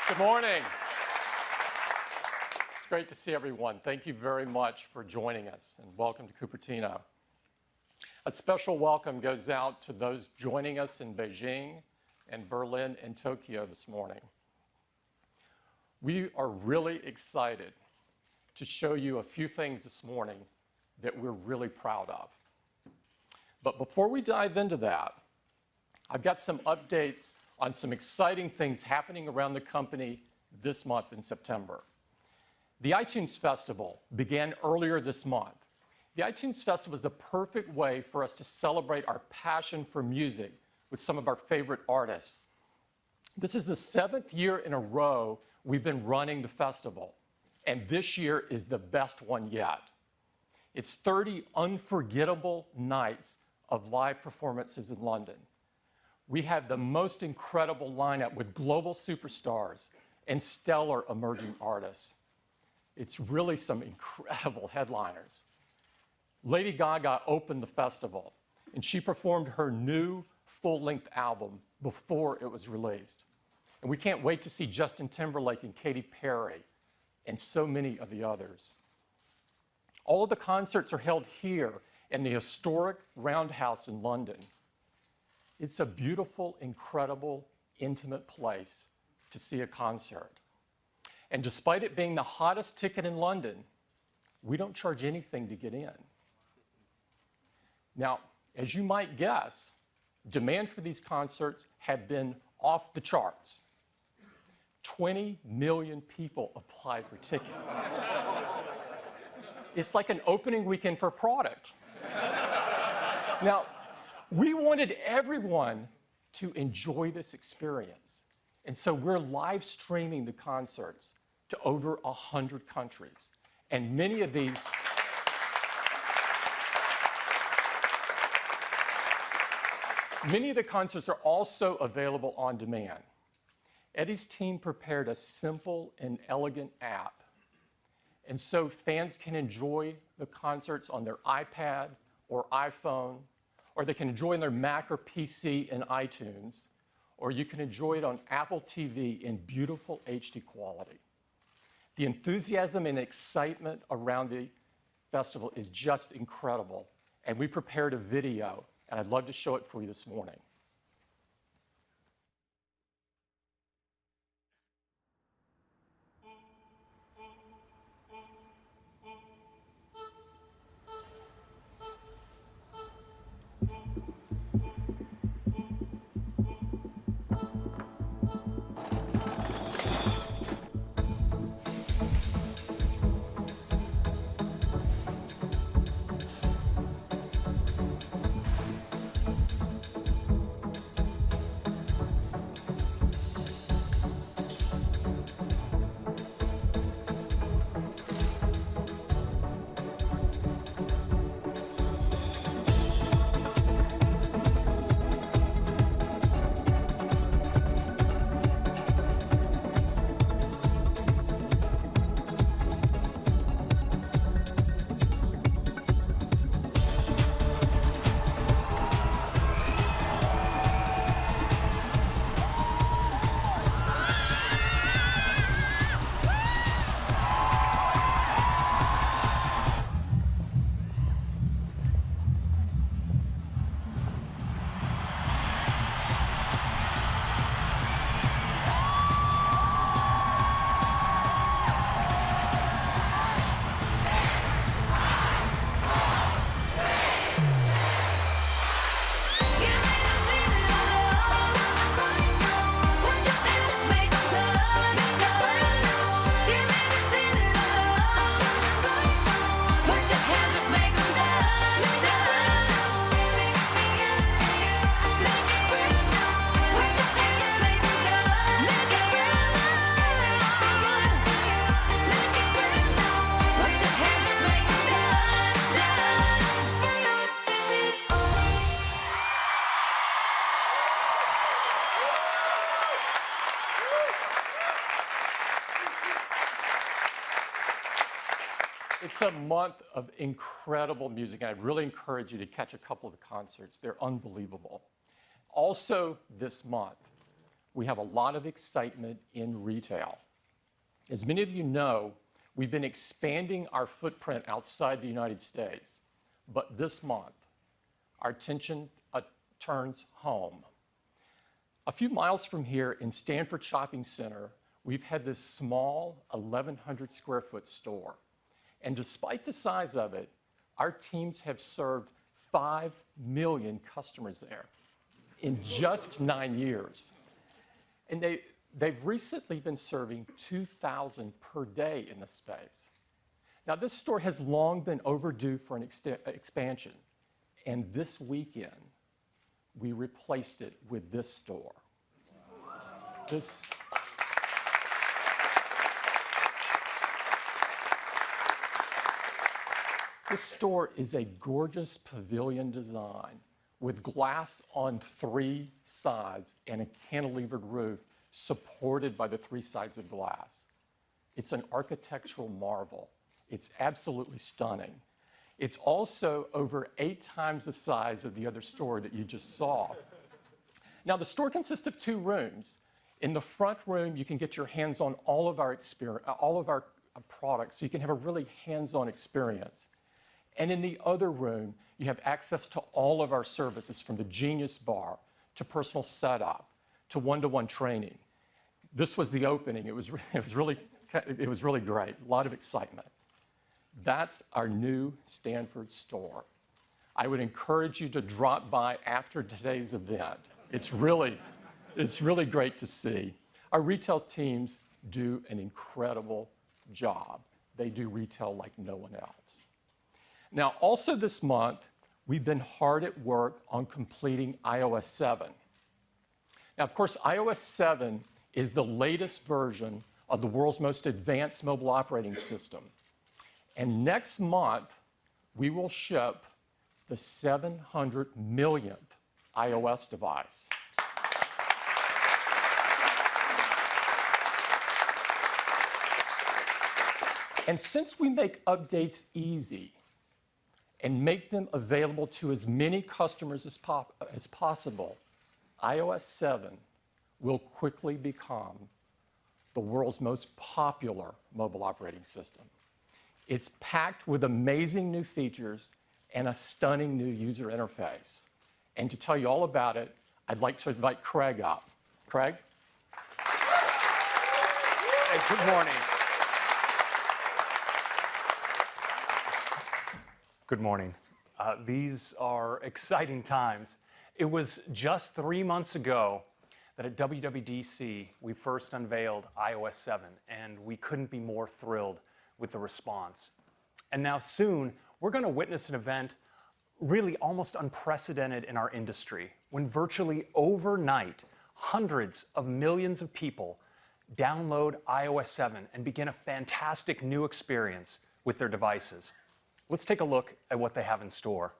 Good morning. It's great to see everyone. Thank you very much for joining us, and welcome to Cupertino. A special welcome goes out to those joining us in Beijing and Berlin and Tokyo this morning. We are really excited to show you a few things this morning that we're really proud of. But before we dive into that, I've got some updates on some exciting things happening around the company this month in September. The iTunes Festival began earlier this month. The iTunes Festival is the perfect way for us to celebrate our passion for music with some of our favorite artists. This is the 7th year in a row we've been running the festival, and this year is the best one yet. It's 30 unforgettable nights of live performances in London. We have the most incredible lineup with global superstars and stellar emerging artists. It's really some incredible headliners. Lady Gaga opened the festival, and she performed her new full-length album before it was released. And we can't wait to see Justin Timberlake and Katy Perry and so many of the others. All of the concerts are held here in the historic Roundhouse in London. It's a beautiful, incredible, intimate place to see a concert. And despite it being the hottest ticket in London, we don't charge anything to get in. Now, as you might guess, demand for these concerts have been off the charts. 20 million people applied for tickets. It's like an opening weekend for a product. Now, we wanted everyone to enjoy this experience, and so we're live streaming the concerts to over 100 countries, and many of these Many of the concerts are also available on demand. Eddie's team prepared a simple and elegant app, and so fans can enjoy the concerts on their iPad or iPhone, or they can enjoy on their Mac or PC in iTunes, or you can enjoy it on Apple TV in beautiful HD quality. The enthusiasm and excitement around the festival is just incredible, and we prepared a video, and I'd love to show it for you this morning. It's a month of incredible music, and I'd really encourage you to catch a couple of the concerts. They're unbelievable. Also this month, we have a lot of excitement in retail. As many of you know, we've been expanding our footprint outside the United States, but this month, our attention turns home. A few miles from here in Stanford Shopping Center, we've had this small 1,100 square foot store. And despite the size of it, our teams have served 5 million customers there in just 9 years. And they've recently been serving 2,000 per day in this space. Now, this store has long been overdue for an expansion. And this weekend, we replaced it with this store. This store is a gorgeous pavilion design with glass on 3 sides and a cantilevered roof supported by the 3 sides of glass. It's an architectural marvel. It's absolutely stunning. It's also over 8 times the size of the other store that you just saw. Now, the store consists of 2 rooms. In the front room, you can get your hands on all of our products, so you can have a really hands-on experience. And in the other room, you have access to all of our services, from the Genius Bar to personal setup to one-to-one training. This was the opening. It was really great. A lot of excitement. That's our new Stanford store. I would encourage you to drop by after today's event. It's really great to see. Our retail teams do an incredible job. They do retail like no one else. Now, also this month, we've been hard at work on completing iOS 7. Now, of course, iOS 7 is the latest version of the world's most advanced mobile operating system. And next month, we will ship the 700 millionth iOS device. And since we make updates easy and make them available to as many customers as possible, iOS 7 will quickly become the world's most popular mobile operating system. It's packed with amazing new features and a stunning new user interface. And to tell you all about it, I'd like to invite Craig up. Craig? Hey, good morning. Good morning. These are exciting times. It was just 3 months ago that at WWDC we first unveiled iOS 7, and we couldn't be more thrilled with the response. And now soon, we're going to witness an event really almost unprecedented in our industry, when virtually overnight, hundreds of millions of people download iOS 7 and begin a fantastic new experience with their devices. Let's take a look at what they have in store.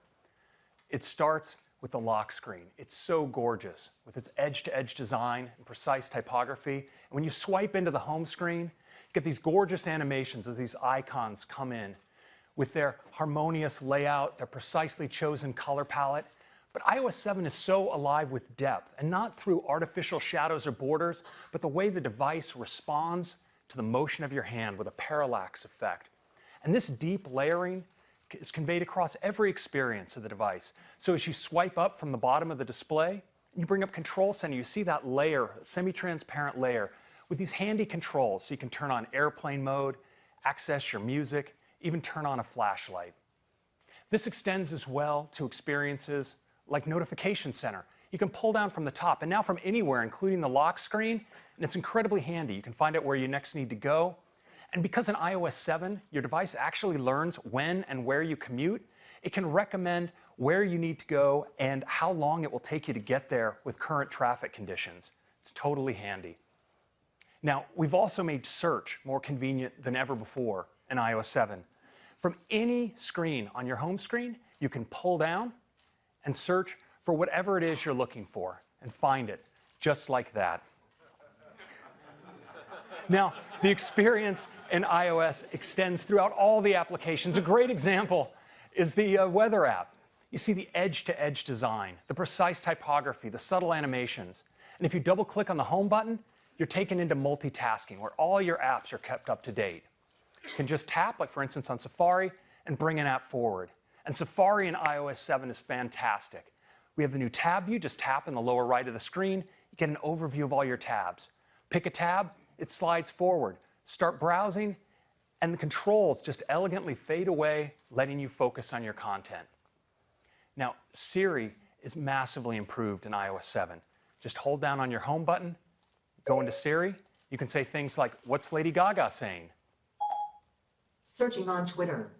It starts with the lock screen. It's so gorgeous with its edge-to-edge design and precise typography. And when you swipe into the home screen, you get these gorgeous animations as these icons come in with their harmonious layout, their precisely chosen color palette. But iOS 7 is so alive with depth, and not through artificial shadows or borders, but the way the device responds to the motion of your hand with a parallax effect. And this deep layering is conveyed across every experience of the device. So as you swipe up from the bottom of the display, you bring up Control Center, you see that layer, semi-transparent layer, with these handy controls, so you can turn on airplane mode, access your music, even turn on a flashlight. This extends as well to experiences like Notification Center. You can pull down from the top, and now from anywhere, including the lock screen, and it's incredibly handy. You can find out where you next need to go. And because in iOS 7, your device actually learns when and where you commute, it can recommend where you need to go and how long it will take you to get there with current traffic conditions. It's totally handy. Now, we've also made search more convenient than ever before in iOS 7. From any screen on your home screen, you can pull down and search for whatever it is you're looking for and find it just like that. Now, the experience in iOS extends throughout all the applications. A great example is the weather app. You see the edge-to-edge design, the precise typography, the subtle animations. And if you double click on the home button, you're taken into multitasking, where all your apps are kept up to date. You can just tap, like for instance on Safari, and bring an app forward. And Safari in iOS 7 is fantastic. We have the new tab view. Just tap in the lower right of the screen. You get an overview of all your tabs. Pick a tab, it slides forward. Start browsing, and the controls just elegantly fade away, letting you focus on your content. Now, Siri is massively improved in iOS 7. Just hold down on your home button, go into Siri. You can say things like, "What's Lady Gaga saying?" Searching on Twitter.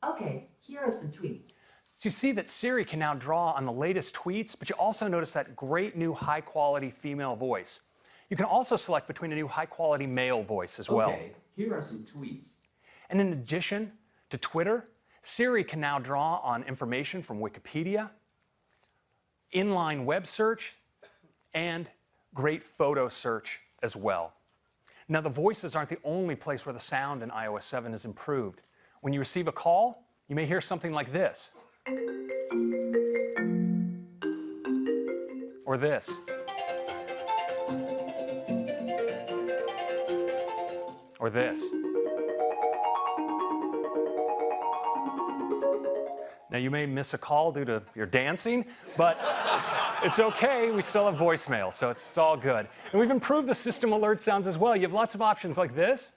Okay, here are some tweets. So you see that Siri can now draw on the latest tweets, but you also notice that great new high-quality female voice. You can also select between a new high-quality male voice as well. Okay, here are some tweets. And in addition to Twitter, Siri can now draw on information from Wikipedia, inline web search, and great photo search as well. Now, the voices aren't the only place where the sound in iOS 7 is improved. When you receive a call, you may hear something like this. Or this. Or this. Now, you may miss a call due to your dancing, but it's okay. We still have voicemail, so it's all good. And we've improved the system alert sounds as well. You have lots of options like this.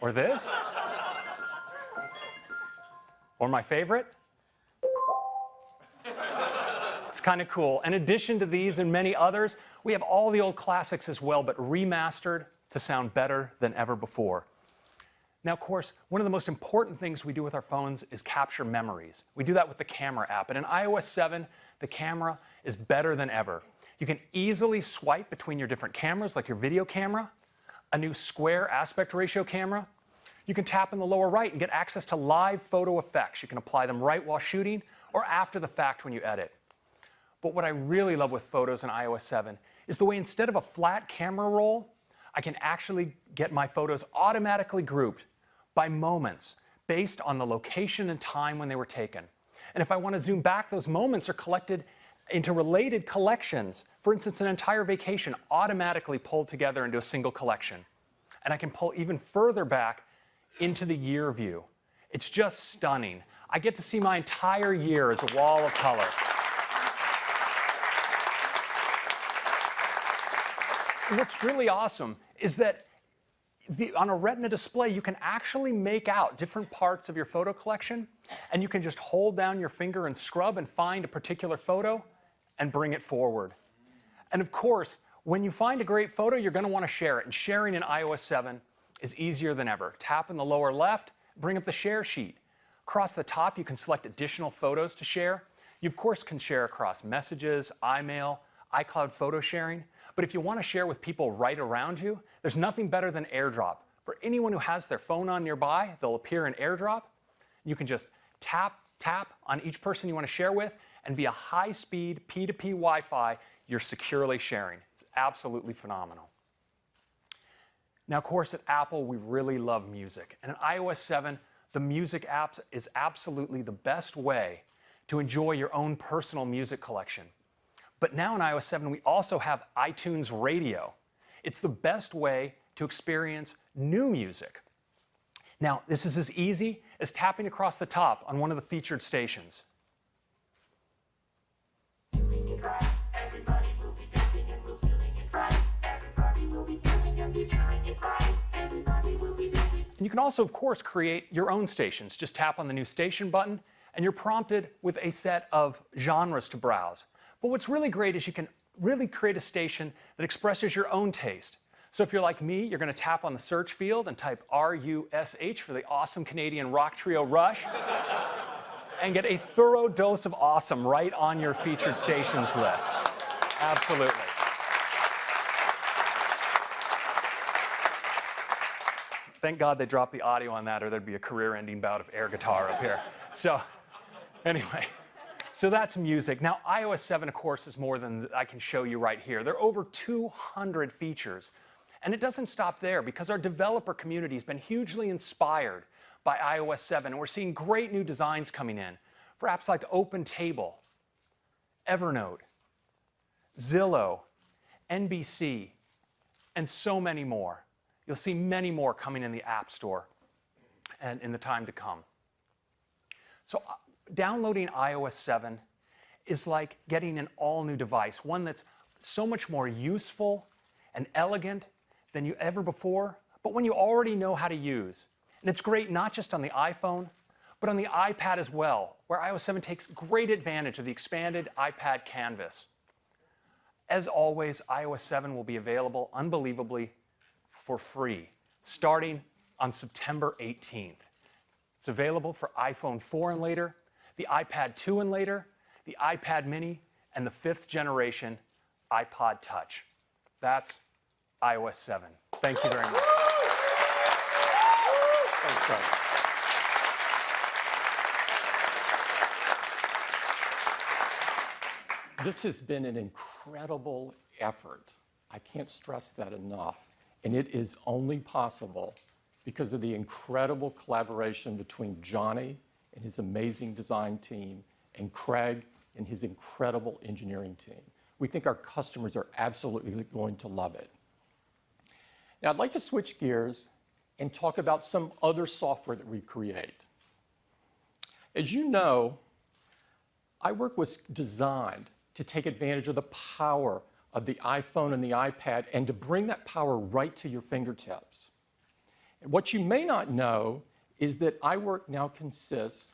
Or this. Or my favorite. It's kind of cool. In addition to these and many others, we have all the old classics as well, but remastered to sound better than ever before. Now, of course, one of the most important things we do with our phones is capture memories. We do that with the camera app. And in iOS 7, the camera is better than ever. You can easily swipe between your different cameras, like your video camera, a new square aspect ratio camera. You can tap in the lower right and get access to live photo effects. You can apply them right while shooting or after the fact when you edit. But what I really love with photos in iOS 7 is the way instead of a flat camera roll, I can actually get my photos automatically grouped by moments based on the location and time when they were taken. And if I want to zoom back, those moments are collected into related collections. For instance, an entire vacation automatically pulled together into a single collection. And I can pull even further back into the year view. It's just stunning. I get to see my entire year as a wall of color. And what's really awesome is that on a Retina display, you can actually make out different parts of your photo collection, and you can just hold down your finger and scrub and find a particular photo and bring it forward. And of course, when you find a great photo, you're going to want to share it. And sharing in iOS 7 is easier than ever. Tap in the lower left, bring up the share sheet. Across the top, you can select additional photos to share. You, of course, can share across messages, iMail, iCloud photo sharing. But if you want to share with people right around you, there's nothing better than AirDrop. For anyone who has their phone on nearby, they'll appear in AirDrop. You can just tap on each person you want to share with, and via high-speed P2P Wi-Fi, you're securely sharing. It's absolutely phenomenal. Now, of course, at Apple, we really love music. And in iOS 7, the music app is absolutely the best way to enjoy your own personal music collection. But now in iOS 7, we also have iTunes Radio. It's the best way to experience new music. Now, this is as easy as tapping across the top on one of the featured stations. And you can also, of course, create your own stations. Just tap on the new station button, and you're prompted with a set of genres to browse. But what's really great is you can really create a station that expresses your own taste. So if you're like me, you're going to tap on the search field and type RUSH for the awesome Canadian rock trio Rush and get a thorough dose of awesome right on your featured stations list. Absolutely. Thank God they dropped the audio on that, or there'd be a career-ending bout of air guitar up here. So anyway. So that's music. Now, iOS 7, of course, is more than I can show you right here. There are over 200 features. And it doesn't stop there, because our developer community has been hugely inspired by iOS 7. And we're seeing great new designs coming in for apps like OpenTable, Evernote, Zillow, NBC, and so many more. You'll see many more coming in the App Store and in the time to come. So downloading iOS 7 is like getting an all-new device, one that's so much more useful and elegant than you ever before, but one you already know how to use. And it's great not just on the iPhone, but on the iPad as well, where iOS 7 takes great advantage of the expanded iPad canvas. As always, iOS 7 will be available, unbelievably, for free, starting on September 18th. It's available for iPhone 4 and later, the iPad 2 and later, the iPad mini, and the 5th generation iPod Touch. That's iOS 7. Thank you very much. Thanks, Craig. This has been an incredible effort. I can't stress that enough. And it is only possible because of the incredible collaboration between Johnny and his amazing design team and Craig and his incredible engineering team. We think our customers are absolutely going to love it. Now, I'd like to switch gears and talk about some other software that we create. As you know, iWork was designed to take advantage of the power of the iPhone and the iPad and to bring that power right to your fingertips. And what you may not know is that iWork now consists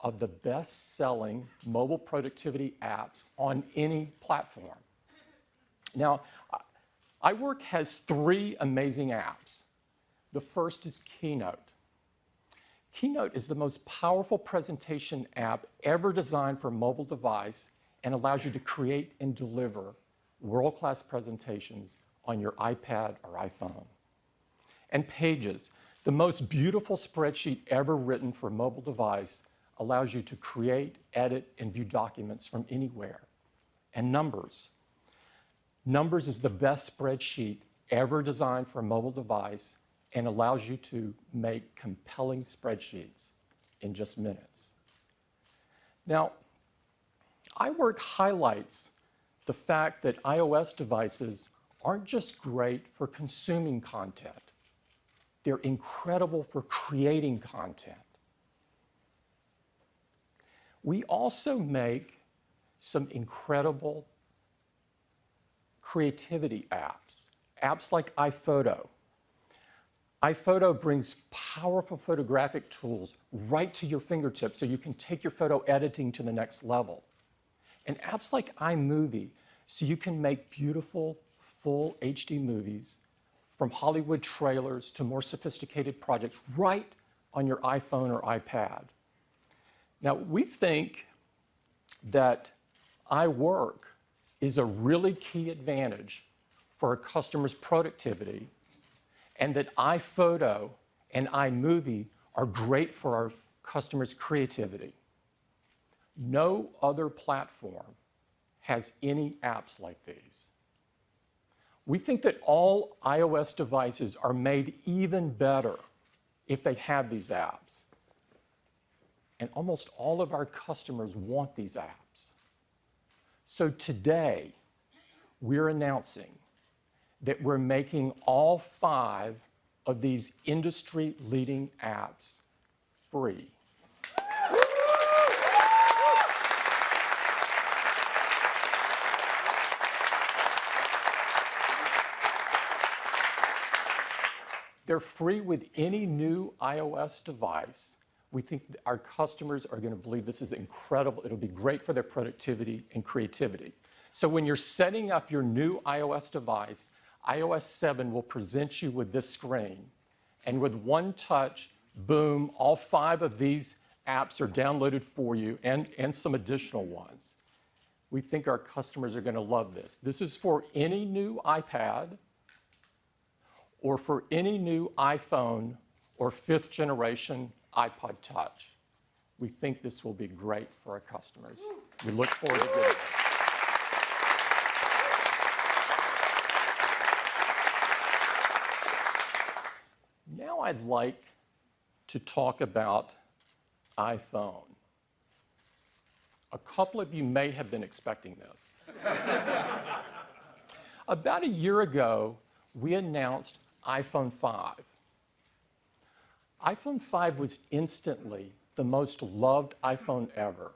of the best-selling mobile productivity apps on any platform. Now, iWork has 3 amazing apps. The first is Keynote. Keynote is the most powerful presentation app ever designed for a mobile device and allows you to create and deliver world-class presentations on your iPad or iPhone. And Pages, the most beautiful spreadsheet ever written for a mobile device, allows you to create, edit, and view documents from anywhere. And Numbers. Numbers is the best spreadsheet ever designed for a mobile device and allows you to make compelling spreadsheets in just minutes. Now, iWork highlights the fact that iOS devices aren't just great for consuming content. They're incredible for creating content. We also make some incredible creativity apps like iPhoto. iPhoto brings powerful photographic tools right to your fingertips so you can take your photo editing to the next level. And apps like iMovie, so you can make beautiful, full HD movies from Hollywood trailers to more sophisticated projects right on your iPhone or iPad. Now, we think that iWork is a really key advantage for a customer's productivity and that iPhoto and iMovie are great for our customers' creativity. No other platform has any apps like these. We think that all iOS devices are made even better if they have these apps. And almost all of our customers want these apps. So today, we're announcing that we're making all 5 of these industry-leading apps free. They're free with any new iOS device. We think our customers are going to believe this is incredible. It'll be great for their productivity and creativity. So when you're setting up your new iOS device, iOS 7 will present you with this screen. And with one touch, boom, all 5 of these apps are downloaded for you and some additional ones. We think our customers are going to love this. This is for any new iPad or for any new iPhone or 5th generation iPod Touch. We think this will be great for our customers. We look forward to doing it. Now I'd like to talk about iPhone. A couple of you may have been expecting this. About a year ago, we announced iPhone 5. iPhone 5 was instantly the most loved iPhone ever,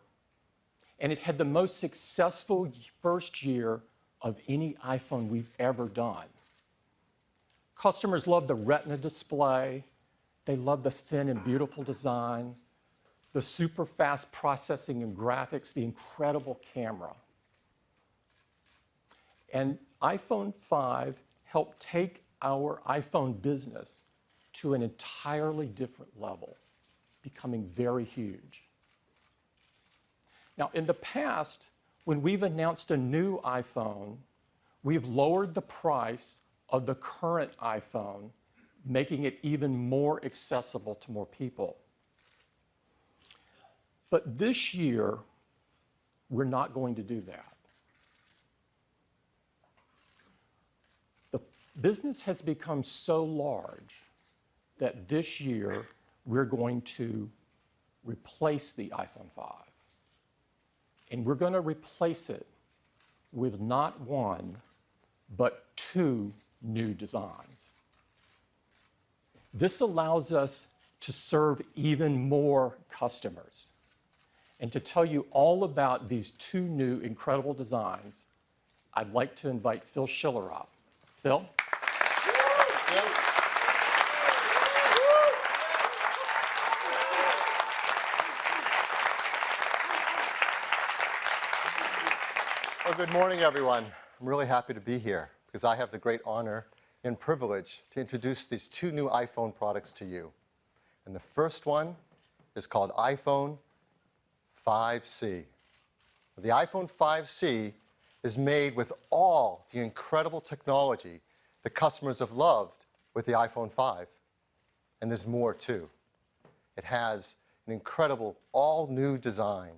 and it had the most successful first year of any iPhone we've ever done. Customers loved the Retina display, they loved the thin and beautiful design, the super fast processing and graphics, the incredible camera. And iPhone 5 helped take our iPhone business to an entirely different level, becoming very huge. Now, in the past, when we've announced a new iPhone, we've lowered the price of the current iPhone, making it even more accessible to more people. But this year, we're not going to do that. The business has become so large that this year, we're going to replace the iPhone 5. And we're going to replace it with not one, but two new designs. This allows us to serve even more customers. And to tell you all about these two new incredible designs, I'd like to invite Phil Schiller up. Phil? Well, good morning, everyone. I'm really happy to be here because I have the great honor and privilege to introduce these two new iPhone products to you. And the first one is called iPhone 5C. The iPhone 5C is made with all the incredible technology that customers have loved with the iPhone 5. And there's more, too. It has an incredible all-new design,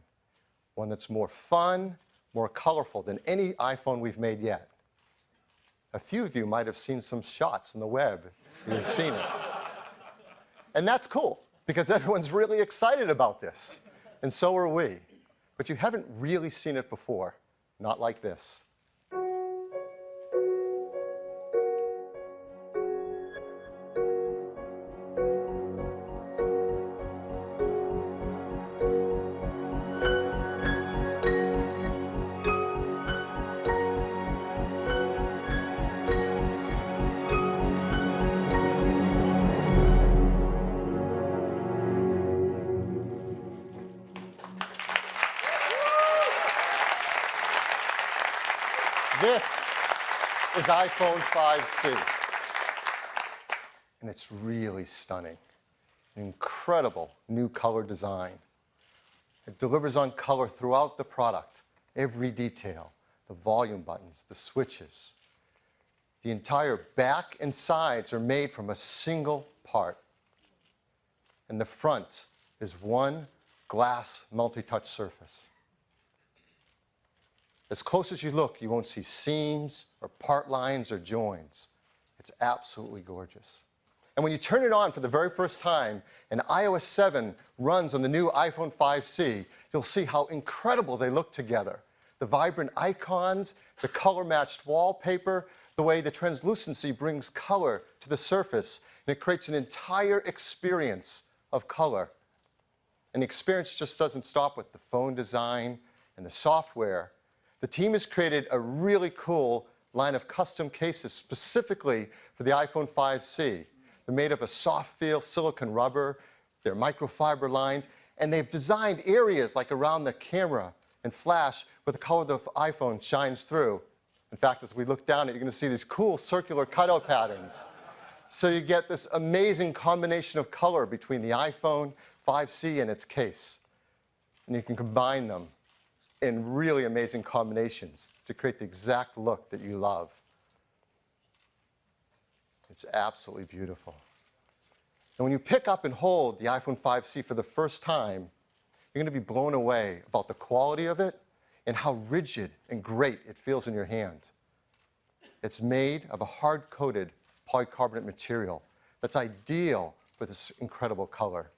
one that's more fun, more colorful than any iPhone we've made yet. A few of you might have seen some shots on the web. You've seen it. And that's cool, because everyone's really excited about this. And so are we. But you haven't really seen it before. Not like this. This is iPhone 5C. And it's really stunning. An incredible new color design. It delivers on color throughout the product, every detail, the volume buttons, the switches. The entire back and sides are made from a single part. And the front is one glass multi-touch surface. As close as you look, you won't see seams or part lines or joins. It's absolutely gorgeous. And when you turn it on for the very first time and iOS 7 runs on the new iPhone 5C, you'll see how incredible they look together. The vibrant icons, the color-matched wallpaper, the way the translucency brings color to the surface, and it creates an entire experience of color. And the experience just doesn't stop with the phone design and the software. The team has created a really cool line of custom cases specifically for the iPhone 5C. They're made of a soft feel silicone rubber, they're microfiber lined, and they've designed areas like around the camera and flash where the color of the iPhone shines through. In fact, as we look down, you're going to see these cool circular cutout patterns. So you get this amazing combination of color between the iPhone 5C and its case. And you can combine them in really amazing combinations to create the exact look that you love. It's absolutely beautiful. And when you pick up and hold the iPhone 5C for the first time, you're going to be blown away about the quality of it and how rigid and great it feels in your hand. It's made of a hard-coated polycarbonate material that's ideal for this incredible color.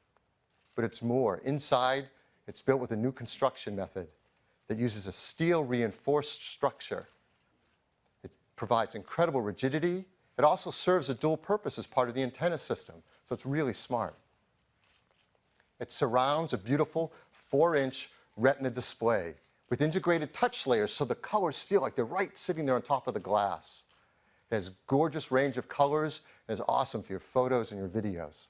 But it's more. Inside, it's built with a new construction method that uses a steel-reinforced structure. It provides incredible rigidity. It also serves a dual purpose as part of the antenna system, so it's really smart. It surrounds a beautiful 4-inch retina display with integrated touch layers so the colors feel like they're right sitting there on top of the glass. It has a gorgeous range of colors and is awesome for your photos and your videos.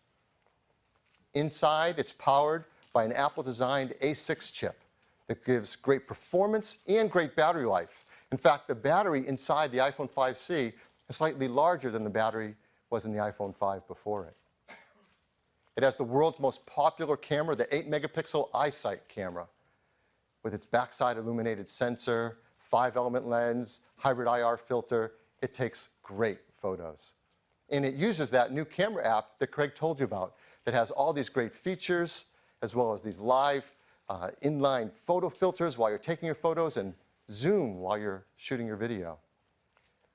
Inside, it's powered by an Apple-designed A6 chip that gives great performance and great battery life. In fact, the battery inside the iPhone 5C is slightly larger than the battery was in the iPhone 5 before it. It has the world's most popular camera, the 8-megapixel iSight camera, with its backside illuminated sensor, 5-element lens, hybrid IR filter. It takes great photos. And it uses that new camera app that Craig told you about that has all these great features, as well as these live inline photo filters while you're taking your photos and zoom while you're shooting your video.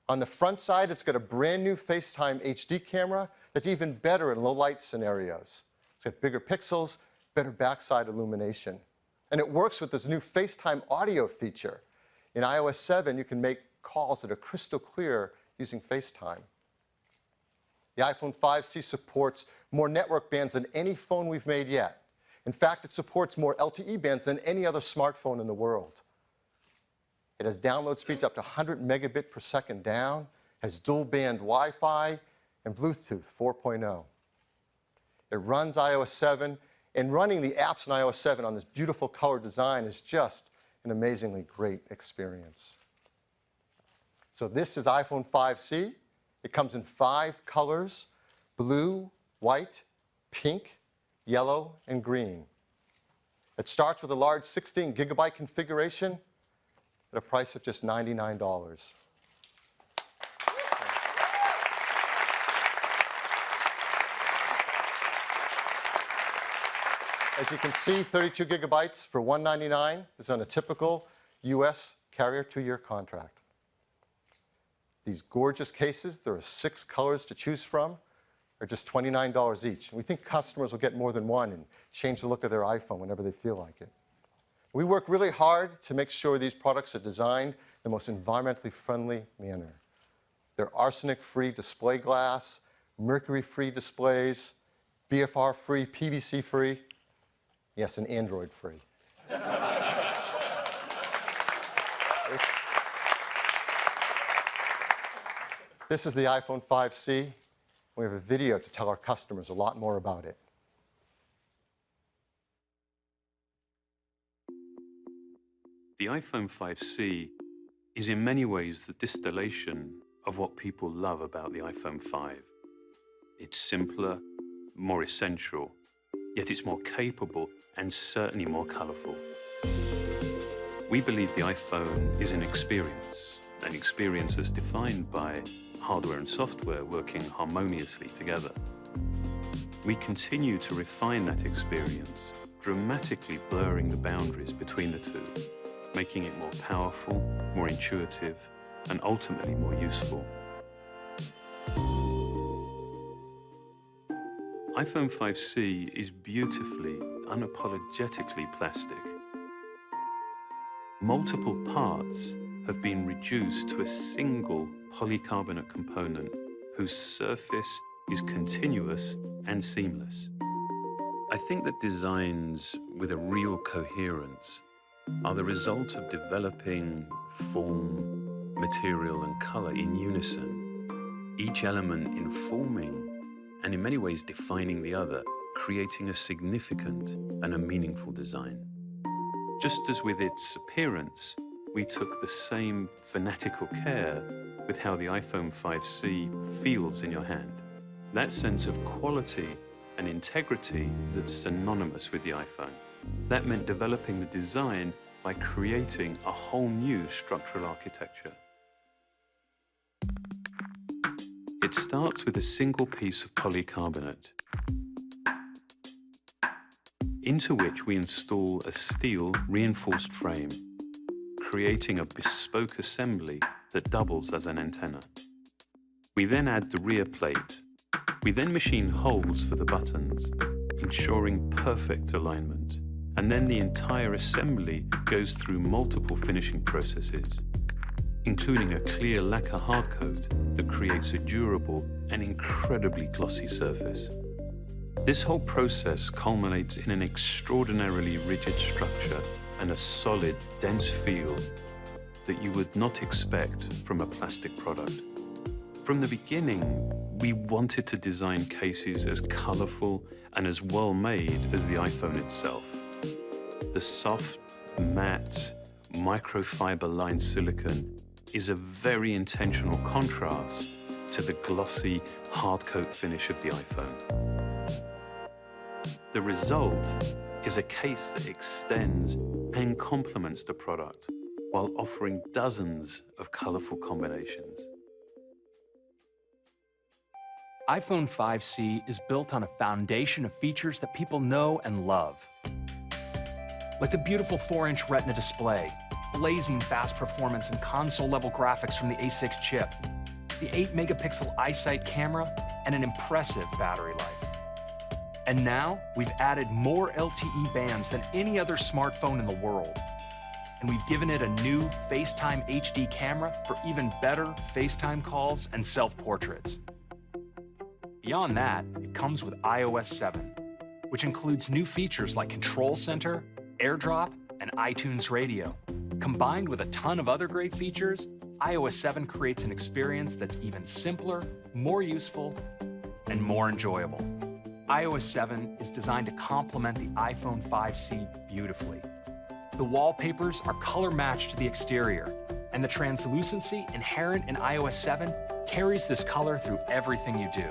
On the front side, it's got a brand new FaceTime HD camera that's even better in low light scenarios. It's got bigger pixels, better backside illumination. And it works with this new FaceTime audio feature. In iOS 7, you can make calls that are crystal clear using FaceTime. The iPhone 5C supports more network bands than any phone we've made yet. In fact, it supports more LTE bands than any other smartphone in the world. It has download speeds up to 100 megabit per second down, has dual band Wi-Fi, and Bluetooth 4.0. It runs iOS 7, and running the apps in iOS 7 on this beautiful color design is just an amazingly great experience. So this is iPhone 5C. It comes in 5 colors: blue, white, pink, yellow, and green. It starts with a large 16 gigabyte configuration at a price of just $99. As you can see, 32 gigabytes for $199 is on a typical US carrier 2-year contract. These gorgeous cases, there are 6 colors to choose from, are just $29 each. And we think customers will get more than one and change the look of their iPhone whenever they feel like it. We work really hard to make sure these products are designed in the most environmentally friendly manner. They're arsenic-free display glass, mercury-free displays, BFR-free, PVC-free, yes, and Android-free. This is the iPhone 5C. We have a video to tell our customers a lot more about it. The iPhone 5C is in many ways the distillation of what people love about the iPhone 5. It's simpler, more essential, yet it's more capable and certainly more colorful. We believe the iPhone is an experience that's defined by hardware and software working harmoniously together. We continue to refine that experience, dramatically blurring the boundaries between the two, making it more powerful, more intuitive, and ultimately more useful. iPhone 5C is beautifully, unapologetically plastic. Multiple parts have been reduced to a single polycarbonate component whose surface is continuous and seamless. I think that designs with a real coherence are the result of developing form, material, and color in unison, each element informing and in many ways defining the other, creating a significant and a meaningful design. Just as with its appearance, we took the same fanatical care with how the iPhone 5C feels in your hand. That sense of quality and integrity that's synonymous with the iPhone. That meant developing the design by creating a whole new structural architecture. It starts with a single piece of polycarbonate, into which we install a steel reinforced frame, creating a bespoke assembly that doubles as an antenna. We then add the rear plate. We then machine holes for the buttons, ensuring perfect alignment, and then the entire assembly goes through multiple finishing processes, including a clear lacquer hardcoat that creates a durable and incredibly glossy surface. This whole process culminates in an extraordinarily rigid structure and a solid, dense feel that you would not expect from a plastic product. From the beginning, we wanted to design cases as colorful and as well-made as the iPhone itself. The soft, matte, microfiber-lined silicone is a very intentional contrast to the glossy, hardcoat finish of the iPhone. The result is a case that extends and complements the product while offering dozens of colorful combinations. iPhone 5C is built on a foundation of features that people know and love. Like the beautiful 4-inch Retina display, blazing fast performance and console-level graphics from the A6 chip, the 8-megapixel iSight camera, and an impressive battery life. And now, we've added more LTE bands than any other smartphone in the world. And we've given it a new FaceTime HD camera for even better FaceTime calls and self-portraits. Beyond that, it comes with iOS 7, which includes new features like Control Center, AirDrop, and iTunes Radio. Combined with a ton of other great features, iOS 7 creates an experience that's even simpler, more useful, and more enjoyable. iOS 7 is designed to complement the iPhone 5C beautifully. The wallpapers are color-matched to the exterior, and the translucency inherent in iOS 7 carries this color through everything you do.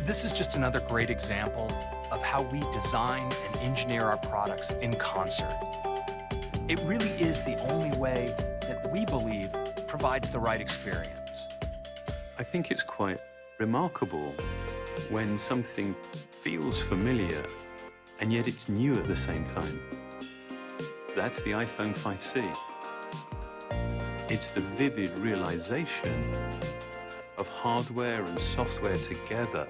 This is just another great example of how we design and engineer our products in concert. It really is the only way that we believe provides the right experience. I think it's quite remarkable when something feels familiar and yet it's new at the same time. That's the iPhone 5C. It's the vivid realization of hardware and software together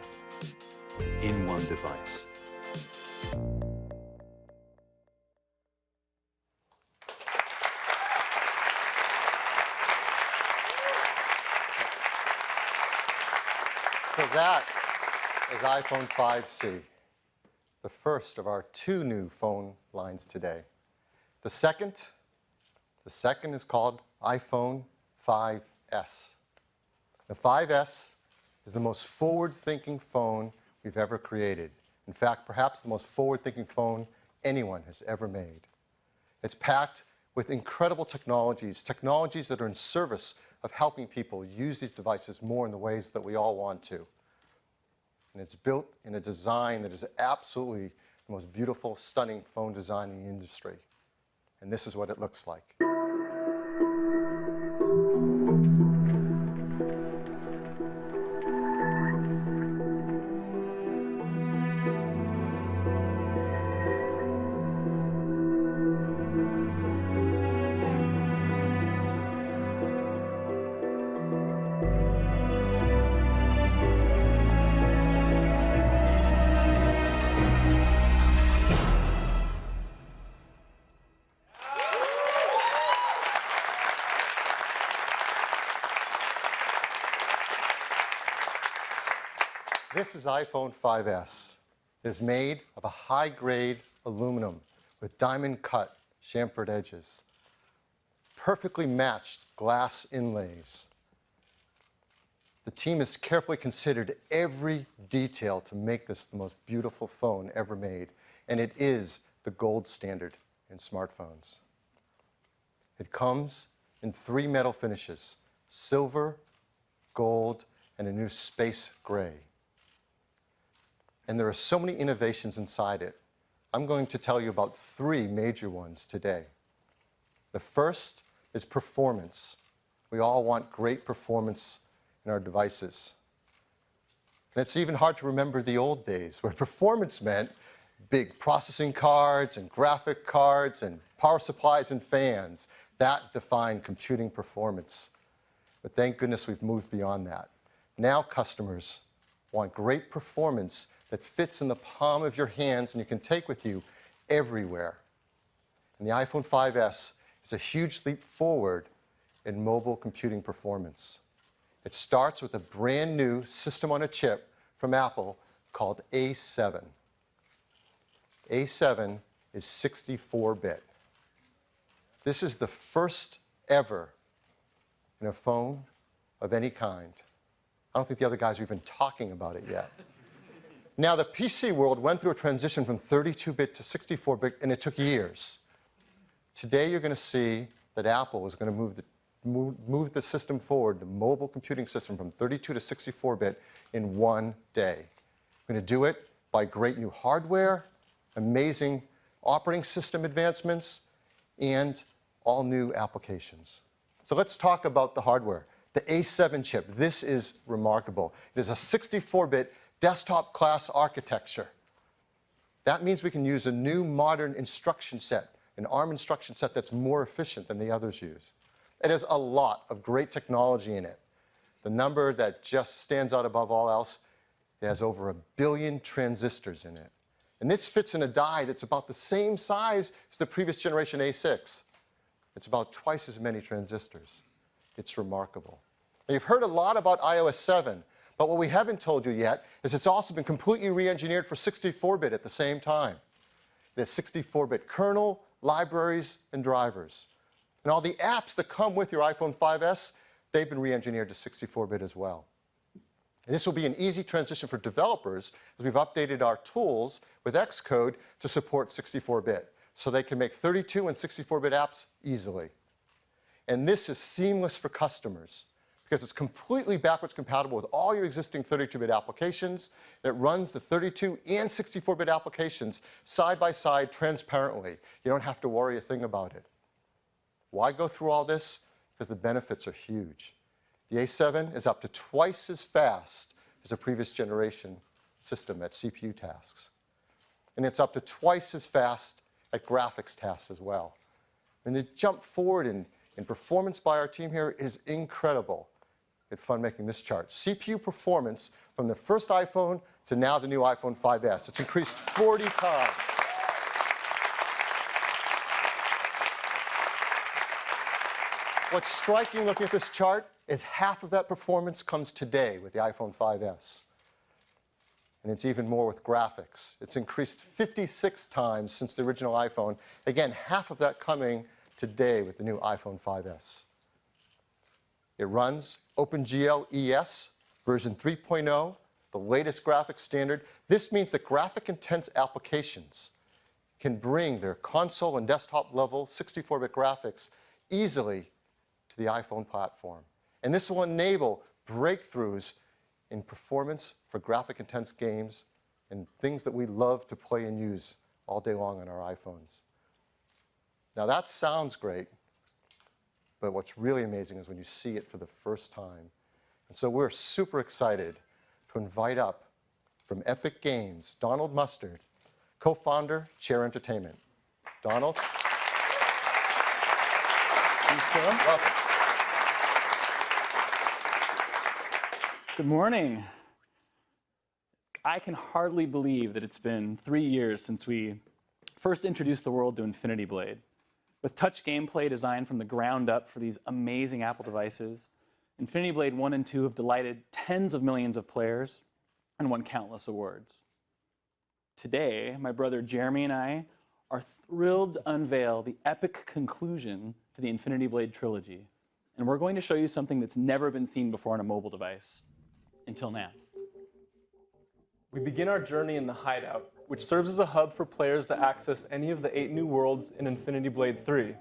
in one device. So that is iPhone 5C, the first of our 2 new phone lines today. The second is called iPhone 5S. The 5S is the most forward-thinking phone we've ever created. In fact, perhaps the most forward-thinking phone anyone has ever made. It's packed with incredible technologies that are in service of helping people use these devices more in the ways that we all want to. And it's built in a design that is absolutely the most beautiful, stunning phone design in the industry. And this is what it looks like. This is iPhone 5S. It is made of a high-grade aluminum with diamond-cut chamfered edges, perfectly matched glass inlays. The team has carefully considered every detail to make this the most beautiful phone ever made, and it is the gold standard in smartphones. It comes in 3 metal finishes: silver, gold, and a new space gray. And there are so many innovations inside it. I'm going to tell you about 3 major ones today. The first is performance. We all want great performance in our devices. And it's even hard to remember the old days where performance meant big processing cards and graphic cards and power supplies and fans. That defined computing performance. But thank goodness we've moved beyond that. Now customers want great performance that fits in the palm of your hands and you can take with you everywhere. And the iPhone 5S is a huge leap forward in mobile computing performance. It starts with a brand new system on a chip from Apple called A7. A7 is 64-bit. This is the first ever in a phone of any kind. I don't think the other guys are even talking about it yet. Now, the PC world went through a transition from 32-bit to 64-bit, and it took years. Today, you're going to see that Apple is going to move the system forward, the mobile computing system, from 32 to 64-bit in one day. We're going to do it by great new hardware, amazing operating system advancements, and all new applications. So let's talk about the hardware. The A7 chip, this is remarkable. It is a 64-bit desktop class architecture. That means we can use a new modern instruction set, an ARM instruction set that's more efficient than the others use. It has a lot of great technology in it. The number that just stands out above all else, it has over 1 billion transistors in it. And this fits in a die that's about the same size as the previous generation A6. It's about twice as many transistors. It's remarkable. Now, you've heard a lot about iOS 7, but what we haven't told you yet is it's also been completely re-engineered for 64-bit at the same time. It has 64-bit kernel, libraries, and drivers. And all the apps that come with your iPhone 5S, they've been re-engineered to 64-bit as well. And this will be an easy transition for developers as we've updated our tools with Xcode to support 64-bit, so they can make 32 and 64-bit apps easily. And this is seamless for customers because it's completely backwards compatible with all your existing 32-bit applications. It runs the 32 and 64-bit applications side by side transparently. You don't have to worry a thing about it. Why go through all this? Because the benefits are huge. The A7 is up to twice as fast as a previous generation system at CPU tasks. And it's up to twice as fast at graphics tasks as well. And the jump forward in performance by our team here is incredible. It's fun making this chart. CPU performance from the first iPhone to now the new iPhone 5S. It's increased 40 times. What's striking looking at this chart is half of that performance comes today with the iPhone 5S. And it's even more with graphics. It's increased 56 times since the original iPhone. Again, half of that coming today with the new iPhone 5S. It runs OpenGL ES version 3.0, the latest graphics standard. This means that graphic-intense applications can bring their console and desktop level 64-bit graphics easily to the iPhone platform. And this will enable breakthroughs in performance for graphic-intense games and things that we love to play and use all day long on our iPhones. Now that sounds great, but what's really amazing is when you see it for the first time. And so we're super excited to invite up from Epic Games, Donald Mustard, co-founder, Chair Entertainment. Donald? Thanks, Phil. Welcome. Good morning. I can hardly believe that it's been 3 years since we first introduced the world to Infinity Blade. With touch gameplay designed from the ground up for these amazing Apple devices, Infinity Blade 1 and 2 have delighted tens of millions of players and won countless awards. Today, my brother Jeremy and I are thrilled to unveil the epic conclusion to the Infinity Blade trilogy. And we're going to show you something that's never been seen before on a mobile device, until now. We begin our journey in the Hideout, which serves as a hub for players to access any of the 8 new worlds in Infinity Blade 3.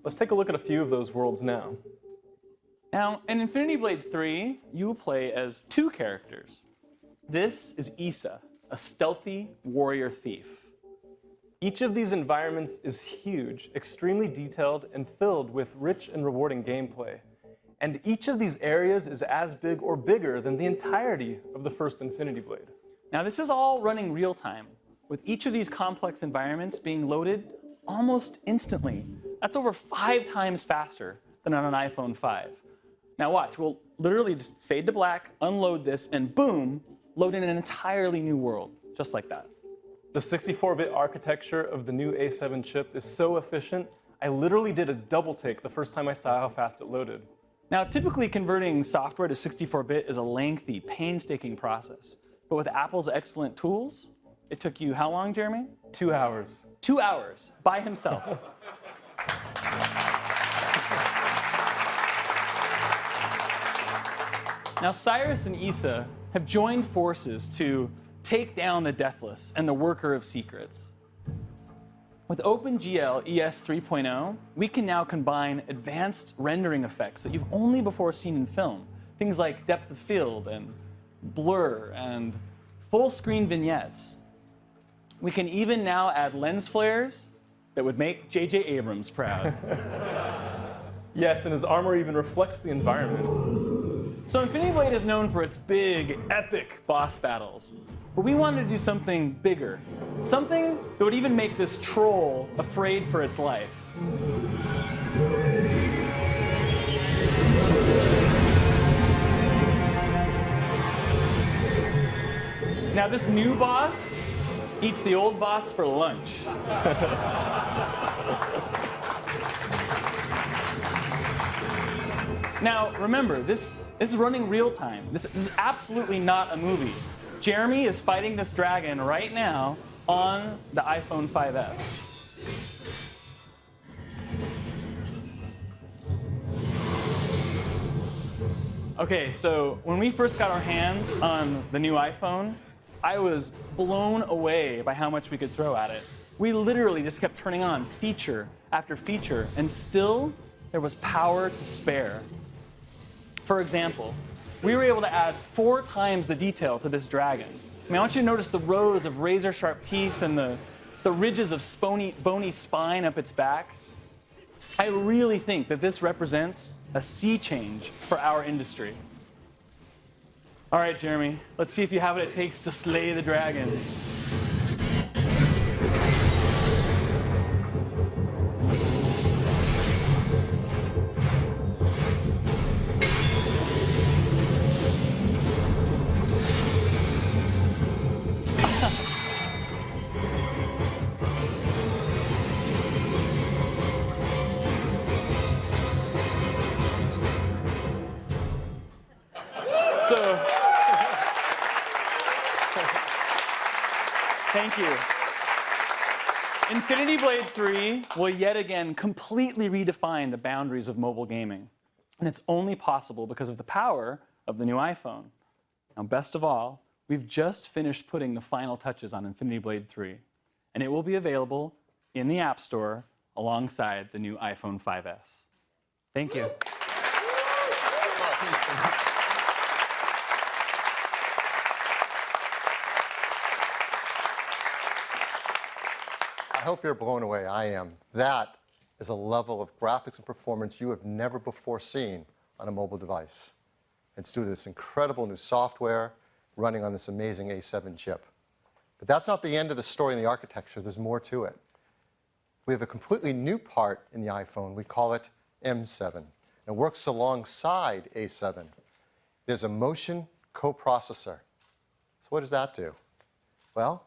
Let's take a look at a few of those worlds now. Now, in Infinity Blade 3, you will play as 2 characters. This is Issa, a stealthy warrior thief. Each of these environments is huge, extremely detailed, and filled with rich and rewarding gameplay. And each of these areas is as big or bigger than the entirety of the first Infinity Blade. Now, this is all running real time, with each of these complex environments being loaded almost instantly. That's over 5 times faster than on an iPhone 5. Now watch, we'll literally just fade to black, unload this, and boom, load in an entirely new world, just like that. The 64-bit architecture of the new A7 chip is so efficient, I literally did a double take the first time I saw how fast it loaded. Now, typically converting software to 64-bit is a lengthy, painstaking process. But with Apple's excellent tools, it took you how long, Jeremy? 2 hours. 2 hours by himself. Now, Cyrus and Issa have joined forces to take down the deathless and the worker of secrets. With OpenGL ES 3.0, we can now combine advanced rendering effects that you've only before seen in film. Things like depth of field and blur and full screen vignettes. We can even now add lens flares that would make J.J. Abrams proud. Yes, and his armor even reflects the environment. So Infinity Blade is known for its big, epic boss battles. But we wanted to do something bigger. Something that would even make this troll afraid for its life. Now this new boss eats the old boss for lunch. Now remember, this is running real time. This is absolutely not a movie. Jeremy is fighting this dragon right now on the iPhone 5S. Okay, so when we first got our hands on the new iPhone, I was blown away by how much we could throw at it. We literally just kept turning on feature after feature, and still there was power to spare. For example, we were able to add 4 times the detail to this dragon. I mean, I want you to notice the rows of razor-sharp teeth and the ridges of bony spine up its back. I really think that this represents a sea change for our industry. All right, Jeremy, let's see if you have what it takes to slay the dragon. So, thank you. Infinity Blade 3 will yet again completely redefine the boundaries of mobile gaming. And it's only possible because of the power of the new iPhone. Now, best of all, we've just finished putting the final touches on Infinity Blade 3. And it will be available in the App Store alongside the new iPhone 5S. Thank you. I hope you're blown away. I am. That is a level of graphics and performance you have never before seen on a mobile device. It's due to this incredible new software running on this amazing A7 chip. But that's not the end of the story in the architecture. There's more to it. We have a completely new part in the iPhone. We call it M7. It works alongside A7. It is a motion coprocessor. So what does that do? Well,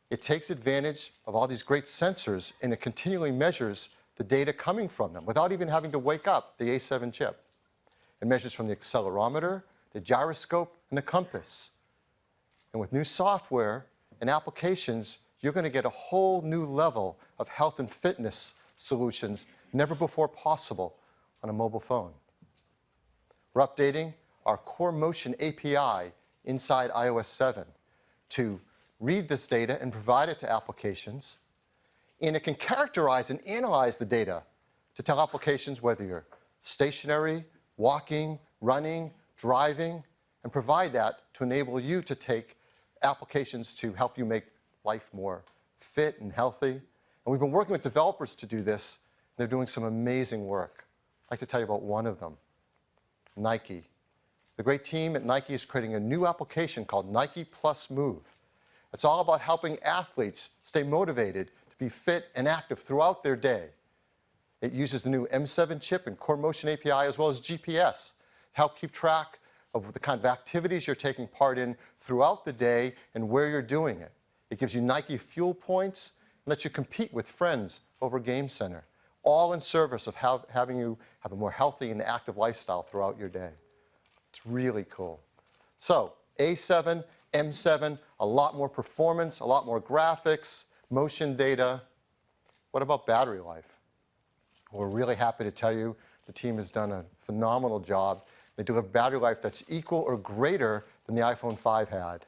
it takes advantage of all these great sensors, and it continually measures the data coming from them without even having to wake up the A7 chip. It measures from the accelerometer, the gyroscope, and the compass. And with new software and applications, you're going to get a whole new level of health and fitness solutions never before possible on a mobile phone. We're updating our Core Motion API inside iOS 7 to read this data and provide it to applications. And it can characterize and analyze the data to tell applications whether you're stationary, walking, running, driving, and provide that to enable you to take applications to help you make life more fit and healthy. And we've been working with developers to do this. And they're doing some amazing work. I'd like to tell you about one of them, Nike. The great team at Nike is creating a new application called Nike Plus Move. It's all about helping athletes stay motivated to be fit and active throughout their day. It uses the new M7 chip and Core Motion API as well as GPS to help keep track of the kind of activities you're taking part in throughout the day and where you're doing it. It gives you Nike fuel points and lets you compete with friends over Game Center, all in service of having you have a more healthy and active lifestyle throughout your day. It's really cool. So A7, M7, a lot more performance, a lot more graphics, motion data. What about battery life? We're really happy to tell you the team has done a phenomenal job. They deliver battery life that's equal or greater than the iPhone 5 had.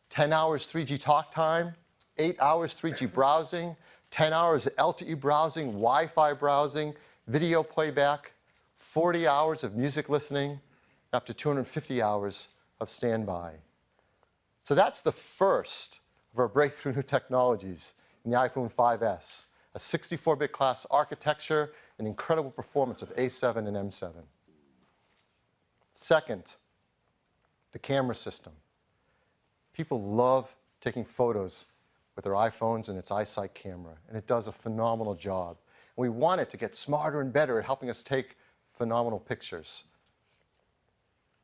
10 hours 3G talk time, 8 hours 3G browsing, 10 hours LTE browsing, Wi-Fi browsing, video playback, 40 hours of music listening, up to 250 hours of standby. So that's the first of our breakthrough new technologies in the iPhone 5S, a 64-bit class architecture and incredible performance of A7 and M7. Second, the camera system. People love taking photos with their iPhones and its iSight camera, and it does a phenomenal job. And we want it to get smarter and better at helping us take phenomenal pictures.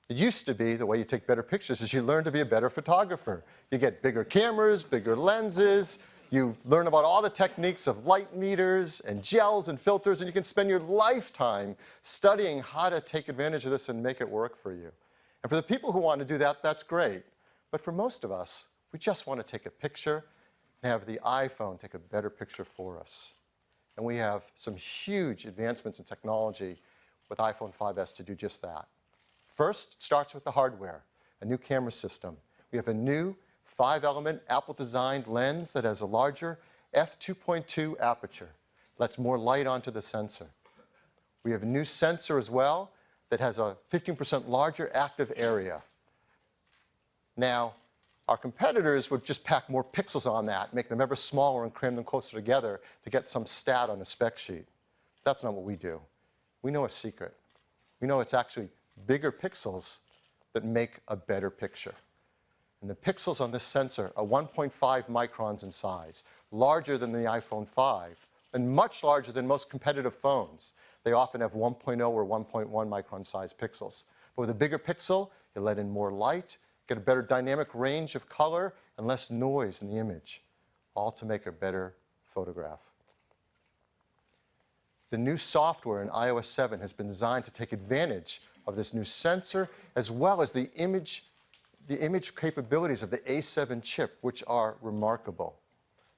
It used to be the way you take better pictures is you learn to be a better photographer. You get bigger cameras, bigger lenses, you learn about all the techniques of light meters and gels and filters, and you can spend your lifetime studying how to take advantage of this and make it work for you. And for the people who want to do that, that's great. But for most of us, we just want to take a picture and have the iPhone take a better picture for us. And we have some huge advancements in technology with iPhone 5S to do just that. First, it starts with the hardware, a new camera system. We have a new 5-element Apple-designed lens that has a larger f2.2 aperture, lets more light onto the sensor. We have a new sensor as well that has a 15% larger active area. Now, our competitors would just pack more pixels on that, make them ever smaller and cram them closer together to get some stat on a spec sheet. That's not what we do. We know a secret. We know it's actually bigger pixels that make a better picture. And the pixels on this sensor are 1.5 microns in size, larger than the iPhone 5, and much larger than most competitive phones. They often have 1.0 or 1.1 micron size pixels. But with a bigger pixel, you let in more light, get a better dynamic range of color, and less noise in the image, all to make a better photograph. The new software in iOS 7 has been designed to take advantage of this new sensor, as well as the image capabilities of the A7 chip, which are remarkable.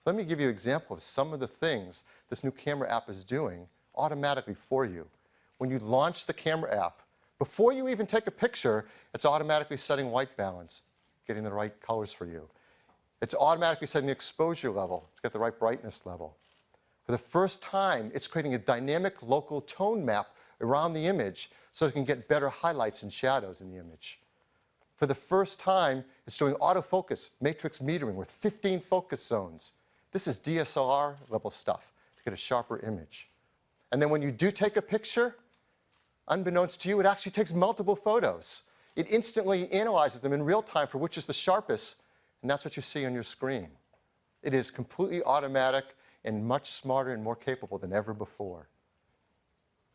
So let me give you an example of some of the things this new camera app is doing automatically for you. When you launch the camera app, before you even take a picture, it's automatically setting white balance, getting the right colors for you. It's automatically setting the exposure level to get the right brightness level. For the first time, it's creating a dynamic local tone map around the image so it can get better highlights and shadows in the image. For the first time, it's doing autofocus matrix metering with 15 focus zones. This is DSLR level stuff to get a sharper image. And then when you do take a picture, unbeknownst to you, it actually takes multiple photos. It instantly analyzes them in real time for which is the sharpest, and that's what you see on your screen. It is completely automatic and much smarter and more capable than ever before.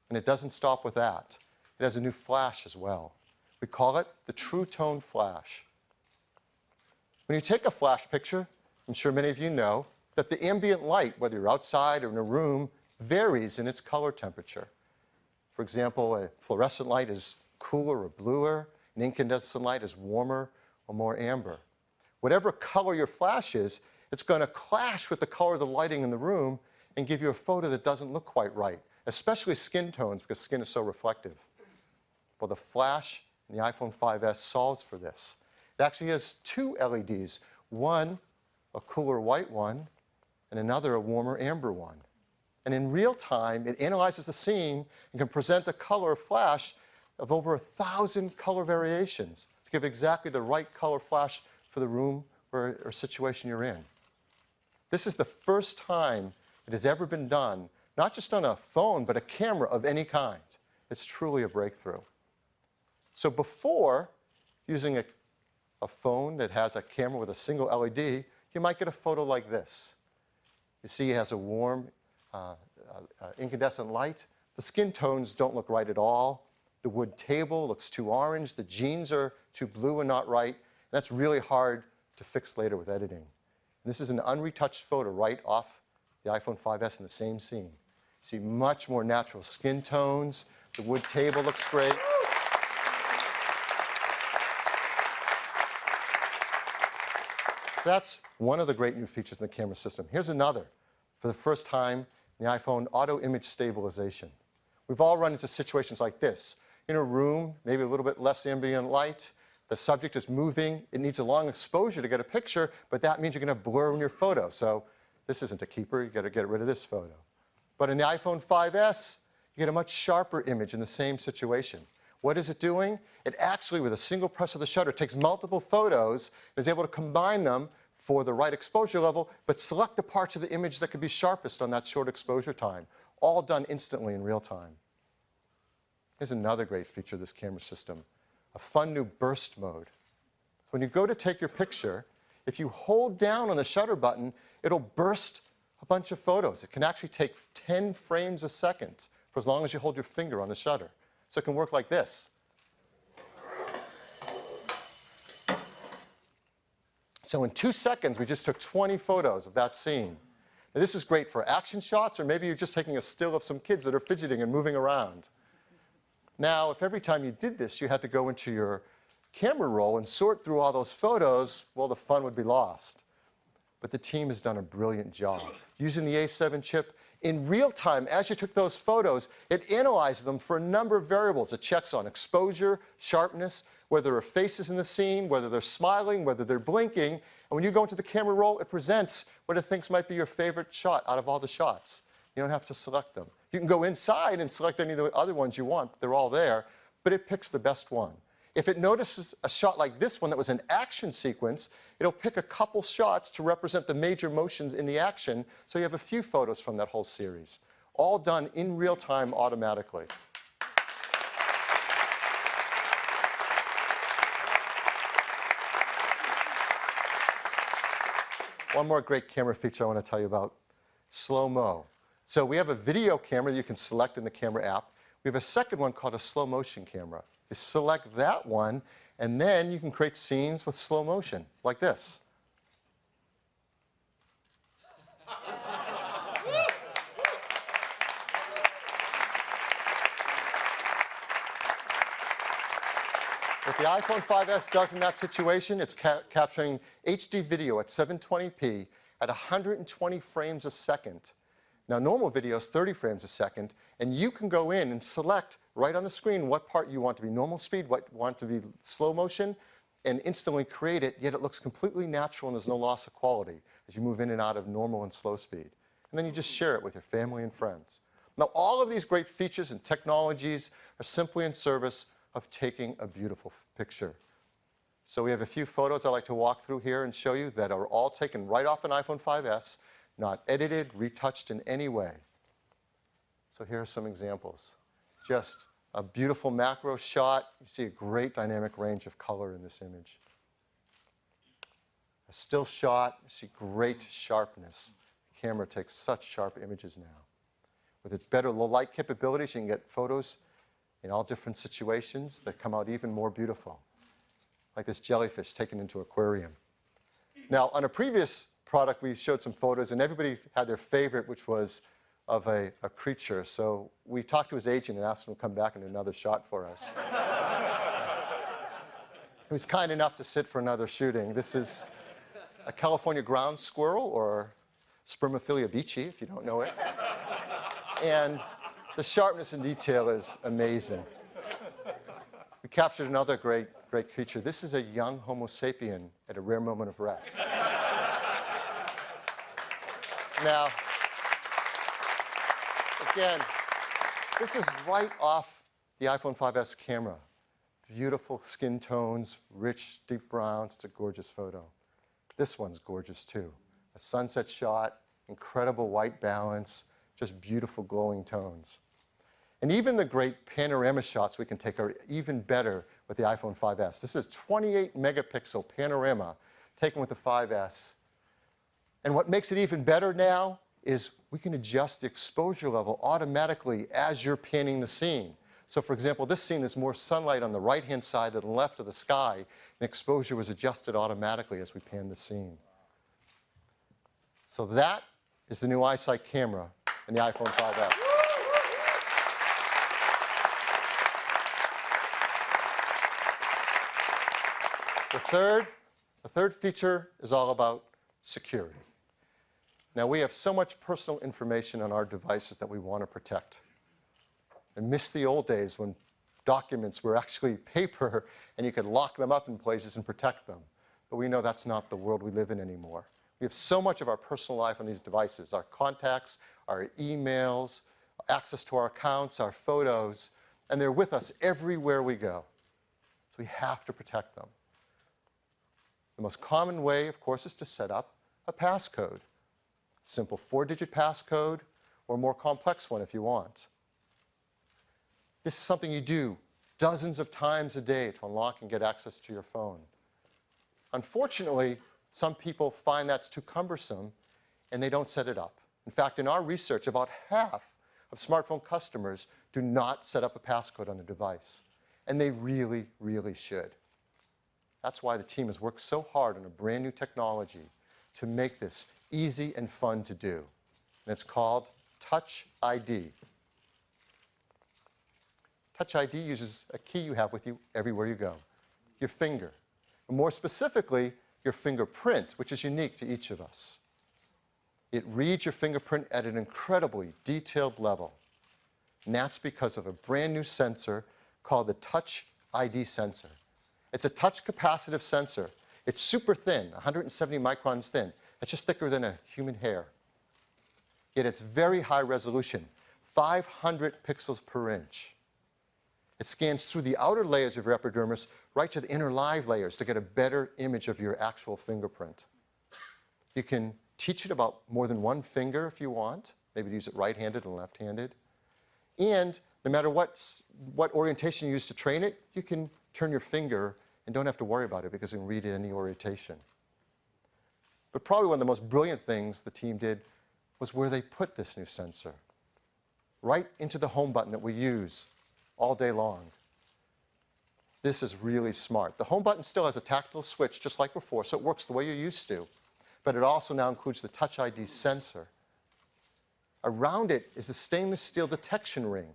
And it doesn't stop with that. It has a new flash as well. We call it the True Tone Flash. When you take a flash picture, I'm sure many of you know that the ambient light, whether you're outside or in a room, varies in its color temperature. For example, a fluorescent light is cooler or bluer, an incandescent light is warmer or more amber. Whatever color your flash is, it's going to clash with the color of the lighting in the room and give you a photo that doesn't look quite right, especially skin tones because skin is so reflective. Well, the flash in the iPhone 5S solves for this. It actually has two LEDs, one a cooler white one and another a warmer amber one. And in real time, it analyzes the scene and can present a color flash of over 1,000 color variations to give exactly the right color flash for the room or situation you're in. This is the first time it has ever been done, not just on a phone, but a camera of any kind. It's truly a breakthrough. So before, using a phone that has a camera with a single LED, you might get a photo like this. You see it has a warm incandescent light. The skin tones don't look right at all. The wood table looks too orange. The jeans are too blue and not right. And that's really hard to fix later with editing. And this is an unretouched photo right off the iPhone 5S in the same scene. You see much more natural skin tones. The wood table looks great. That's one of the great new features in the camera system. Here's another. For the first time in the iPhone, auto image stabilization. We've all run into situations like this. In a room, maybe a little bit less ambient light, the subject is moving, it needs a long exposure to get a picture, but that means you're going to blur in your photo. So this isn't a keeper, you've got to get rid of this photo. But in the iPhone 5S, you get a much sharper image in the same situation. What is it doing? It actually, with a single press of the shutter, takes multiple photos and is able to combine them for the right exposure level, but select the parts of the image that could be sharpest on that short exposure time, all done instantly in real time. Here's another great feature of this camera system, a fun new burst mode. When you go to take your picture, if you hold down on the shutter button, it'll burst a bunch of photos. It can actually take 10 frames a second for as long as you hold your finger on the shutter. So it can work like this. So in 2 seconds, we just took 20 photos of that scene. Now, this is great for action shots, or maybe you're just taking a still of some kids that are fidgeting and moving around. Now, if every time you did this, you had to go into your camera roll and sort through all those photos, well, the fun would be lost. But the team has done a brilliant job. Using the A7 chip, in real time, as you took those photos, it analyzed them for a number of variables. It checks on exposure, sharpness, whether there are faces in the scene, whether they're smiling, whether they're blinking. And when you go into the camera roll, it presents what it thinks might be your favorite shot out of all the shots. You don't have to select them. You can go inside and select any of the other ones you want. They're all there, but it picks the best one. If it notices a shot like this one that was an action sequence, it'll pick a couple shots to represent the major motions in the action, so you have a few photos from that whole series, all done in real time automatically. One more great camera feature I want to tell you about, slow-mo. So we have a video camera you can select in the camera app. We have a second one called a slow motion camera. You select that one, and then you can create scenes with slow motion, like this. What the iPhone 5S does in that situation, it's capturing HD video at 720p at 120 frames a second. Now, normal video is 30 frames a second, and you can go in and select right on the screen what part you want to be normal speed, what you want to be slow motion, and instantly create it, yet it looks completely natural and there's no loss of quality as you move in and out of normal and slow speed. And then you just share it with your family and friends. Now, all of these great features and technologies are simply in service of taking a beautiful picture. So we have a few photos I'd like to walk through here and show you that are all taken right off an iPhone 5S, not edited, retouched in any way. So here are some examples. Just a beautiful macro shot. You see a great dynamic range of color in this image. A still shot, you see great sharpness. The camera takes such sharp images now. With its better low light capabilities, you can get photos in all different situations that come out even more beautiful. Like this jellyfish taken into an aquarium. Now, on a previous product, we showed some photos, and everybody had their favorite, which was of a creature. So we talked to his agent and asked him to come back in another shot for us. He was kind enough to sit for another shooting. This is a California ground squirrel, or Spermophilia beachy, if you don't know it. And the sharpness and detail is amazing. We captured another great creature. This is a young Homo sapien at a rare moment of rest. Now, again, this is right off the iPhone 5S camera. Beautiful skin tones, rich, deep browns. It's a gorgeous photo. This one's gorgeous, too. A sunset shot, incredible white balance, just beautiful glowing tones. And even the great panorama shots we can take are even better with the iPhone 5S. This is 28 megapixel panorama taken with the 5S. And what makes it even better now is we can adjust the exposure level automatically as you're panning the scene. So for example, this scene is more sunlight on the right-hand side than the left of the sky, and exposure was adjusted automatically as we pan the scene. So that is the new iSight camera in the iPhone 5S. The third feature is all about security. Now, we have so much personal information on our devices that we want to protect. I miss the old days when documents were actually paper and you could lock them up in places and protect them. But we know that's not the world we live in anymore. We have so much of our personal life on these devices, our contacts, our emails, access to our accounts, our photos, and they're with us everywhere we go. So we have to protect them. The most common way, of course, is to set up a passcode. Simple 4-digit passcode, or a more complex one if you want. This is something you do dozens of times a day to unlock and get access to your phone. Unfortunately, some people find that's too cumbersome and they don't set it up. In fact, in our research, about half of smartphone customers do not set up a passcode on their device. And they really, really should. That's why the team has worked so hard on a brand new technology to make this easy and fun to do. And it's called Touch ID. Touch ID uses a key you have with you everywhere you go, your finger. And more specifically, your fingerprint, which is unique to each of us. It reads your fingerprint at an incredibly detailed level. And that's because of a brand new sensor called the Touch ID sensor. It's a touch capacitive sensor. It's super thin, 170 microns thin. It's just thicker than a human hair. Yet it's very high resolution, 500 pixels per inch. It scans through the outer layers of your epidermis right to the inner live layers to get a better image of your actual fingerprint. You can teach it about more than one finger if you want, maybe use it right-handed and left-handed. And no matter what orientation you use to train it, you can turn your finger and don't have to worry about it because you can read it any orientation. But probably one of the most brilliant things the team did was where they put this new sensor. Right into the home button that we use all day long. This is really smart. The home button still has a tactile switch just like before, so it works the way you're used to. But it also now includes the Touch ID sensor. Around it is the stainless steel detection ring.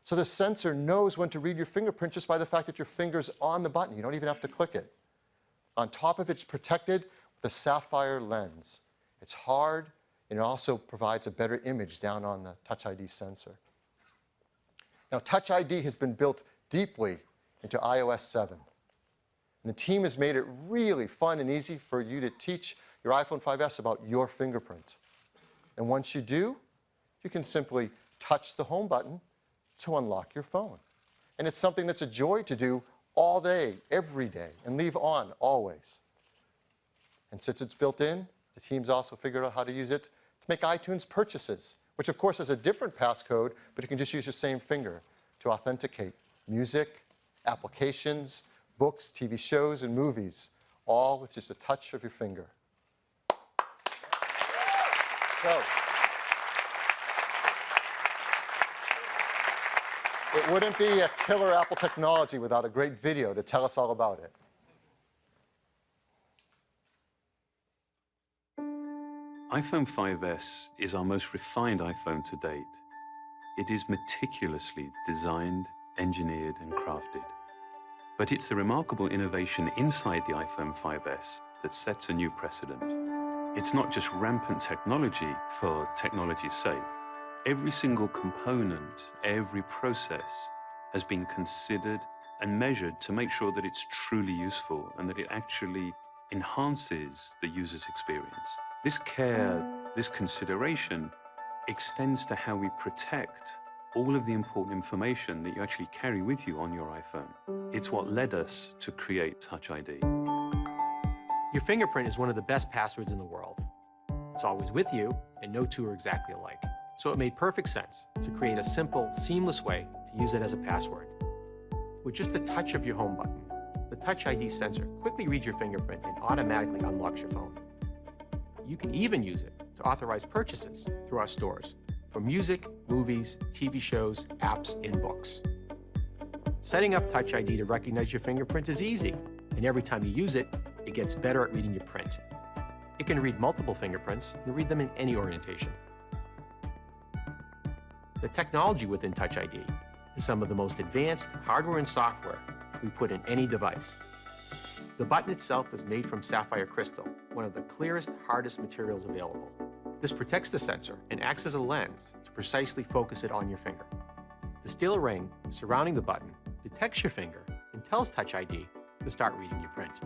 So the sensor knows when to read your fingerprint just by the fact that your finger's on the button. You don't even have to click it. On top of it, it's protected with a sapphire lens. It's hard, and it also provides a better image down on the Touch ID sensor. Now, Touch ID has been built deeply into iOS 7. And the team has made it really fun and easy for you to teach your iPhone 5S about your fingerprint. And once you do, you can simply touch the home button to unlock your phone. And it's something that's a joy to do all day, every day, and leave on always. And since it's built in, the team's also figured out how to use it to make iTunes purchases, which of course has a different passcode, but you can just use your same finger to authenticate music, applications, books, TV shows, and movies, all with just a touch of your finger. So, it wouldn't be a killer Apple technology without a great video to tell us all about it. iPhone 5S is our most refined iPhone to date. It is meticulously designed, engineered, and crafted. But it's the remarkable innovation inside the iPhone 5S that sets a new precedent. It's not just rampant technology for technology's sake. Every single component, every process has been considered and measured to make sure that it's truly useful and that it actually enhances the user's experience. This care, this consideration extends to how we protect all of the important information that you actually carry with you on your iPhone. It's what led us to create Touch ID. Your fingerprint is one of the best passwords in the world. It's always with you, and no two are exactly alike. So it made perfect sense to create a simple, seamless way to use it as a password. With just a touch of your home button, the Touch ID sensor quickly reads your fingerprint and automatically unlocks your phone. You can even use it to authorize purchases through our stores for music, movies, TV shows, apps, and books. Setting up Touch ID to recognize your fingerprint is easy, and every time you use it, it gets better at reading your print. It can read multiple fingerprints and read them in any orientation. The technology within Touch ID is some of the most advanced hardware and software we put in any device. The button itself is made from sapphire crystal, one of the clearest, hardest materials available. This protects the sensor and acts as a lens to precisely focus it on your finger. The steel ring surrounding the button detects your finger and tells Touch ID to start reading your print.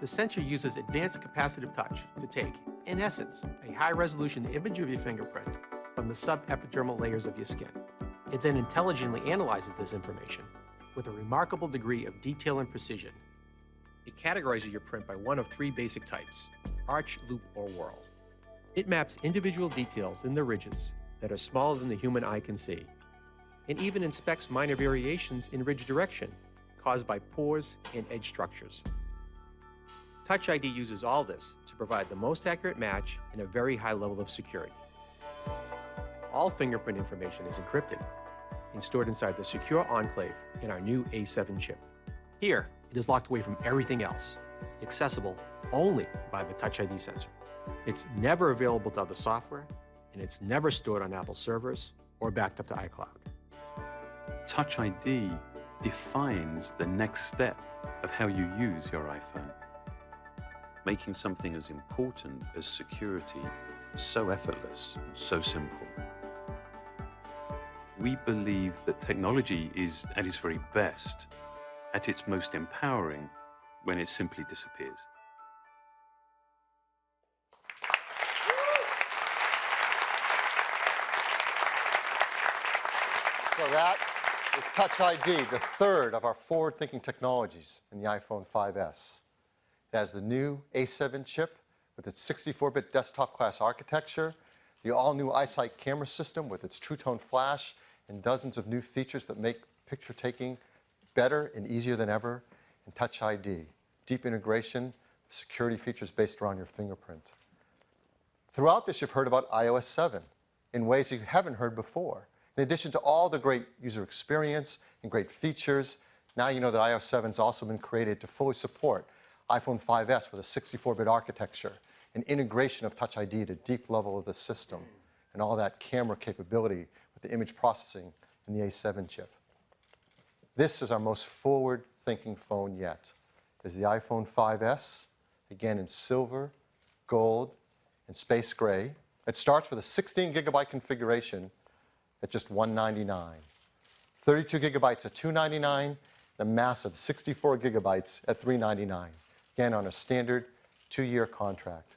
The sensor uses advanced capacitive touch to take, in essence, a high-resolution image of your fingerprint from the subepidermal layers of your skin. It then intelligently analyzes this information with a remarkable degree of detail and precision. It categorizes your print by one of three basic types: arch, loop, or whorl. It maps individual details in the ridges that are smaller than the human eye can see, and even inspects minor variations in ridge direction caused by pores and edge structures. Touch ID uses all this to provide the most accurate match and a very high level of security. All fingerprint information is encrypted and stored inside the secure enclave in our new A7 chip. Here, it is locked away from everything else, accessible only by the Touch ID sensor. It's never available to other software, and it's never stored on Apple servers or backed up to iCloud. Touch ID defines the next step of how you use your iPhone, making something as important as security so effortless and so simple. We believe that technology is at its very best, at its most empowering, when it simply disappears. So that is Touch ID, the third of our forward-thinking technologies in the iPhone 5S. It has the new A7 chip with its 64-bit desktop-class architecture, the all-new EyeSight camera system with its True-Tone flash, and dozens of new features that make picture-taking better and easier than ever, and Touch ID, deep integration of security features based around your fingerprint. Throughout this, you've heard about iOS 7 in ways you haven't heard before. In addition to all the great user experience and great features, now you know that iOS 7 has also been created to fully support iPhone 5S with a 64-bit architecture, and integration of Touch ID at a deep level of the system, and all that camera capability with the image processing in the A7 chip. This is our most forward-thinking phone yet. Is the iPhone 5S, again in silver, gold, and space gray. It starts with a 16-gigabyte configuration at just $199. 32 gigabytes at $299, and a massive 64 gigabytes at $399, again on a standard 2-year contract.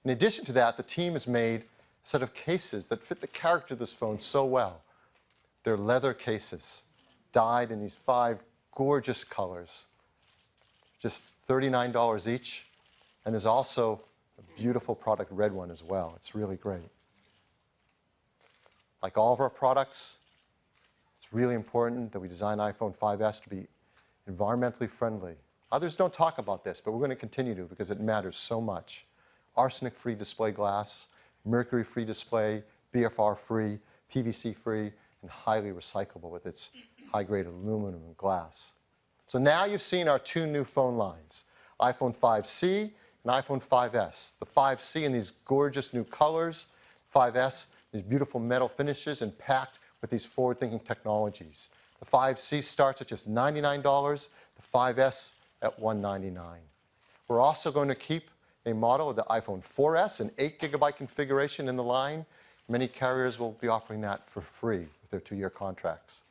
In addition to that, the team has made a set of cases that fit the character of this phone so well. They're leather cases, dyed in these 5 gorgeous colors, just $39 each, and there's also a beautiful product red one as well. It's really great. Like all of our products, it's really important that we design iPhone 5S to be environmentally friendly. Others don't talk about this, but we're going to continue to because it matters so much. Arsenic-free display glass, mercury-free display, BFR-free, PVC-free, and highly recyclable with its high-grade aluminum and glass. So now you've seen our 2 new phone lines, iPhone 5C and iPhone 5S. The 5C in these gorgeous new colors, 5S, these beautiful metal finishes and packed with these forward-thinking technologies. The 5C starts at just $99, the 5S at $199. We're also going to keep a model of the iPhone 4S, an 8-gigabyte configuration in the line. Many carriers will be offering that for free with their 2-year contracts.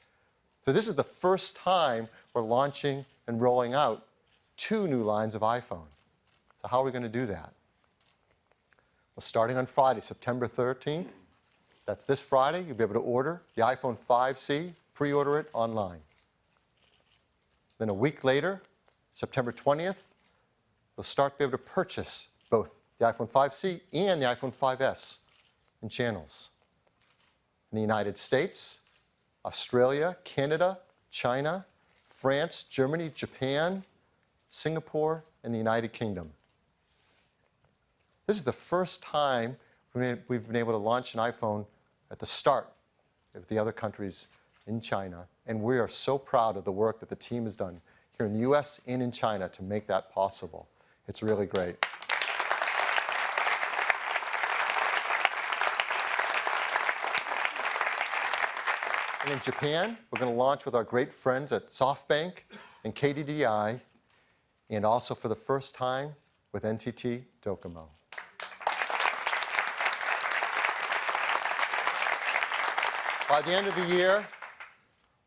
So this is the first time we're launching and rolling out 2 new lines of iPhone. So how are we going to do that? Well, starting on Friday, September 13th, that's this Friday, you'll be able to order the iPhone 5C, pre-order it online. Then a week later, September 20th, you'll start to be able to purchase both the iPhone 5C and the iPhone 5S in channels. In the United States, Australia, Canada, China, France, Germany, Japan, Singapore, and the United Kingdom. This is the first time we've been able to launch an iPhone at the start of the other countries in China, and we are so proud of the work that the team has done here in the US and in China to make that possible. It's really great. And in Japan, we're going to launch with our great friends at SoftBank and KDDI, and also for the first time with NTT Docomo. By the end of the year,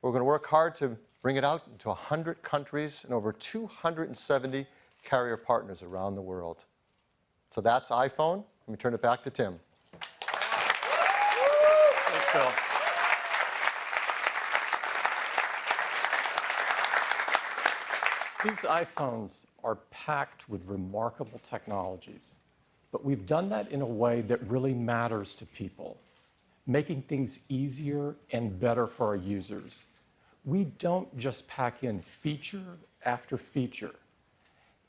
we're going to work hard to bring it out into 100 countries and over 270 carrier partners around the world. So that's iPhone. Let me turn it back to Tim. Thanks, Phil. These iPhones are packed with remarkable technologies, but we've done that in a way that really matters to people, making things easier and better for our users. We don't just pack in feature after feature.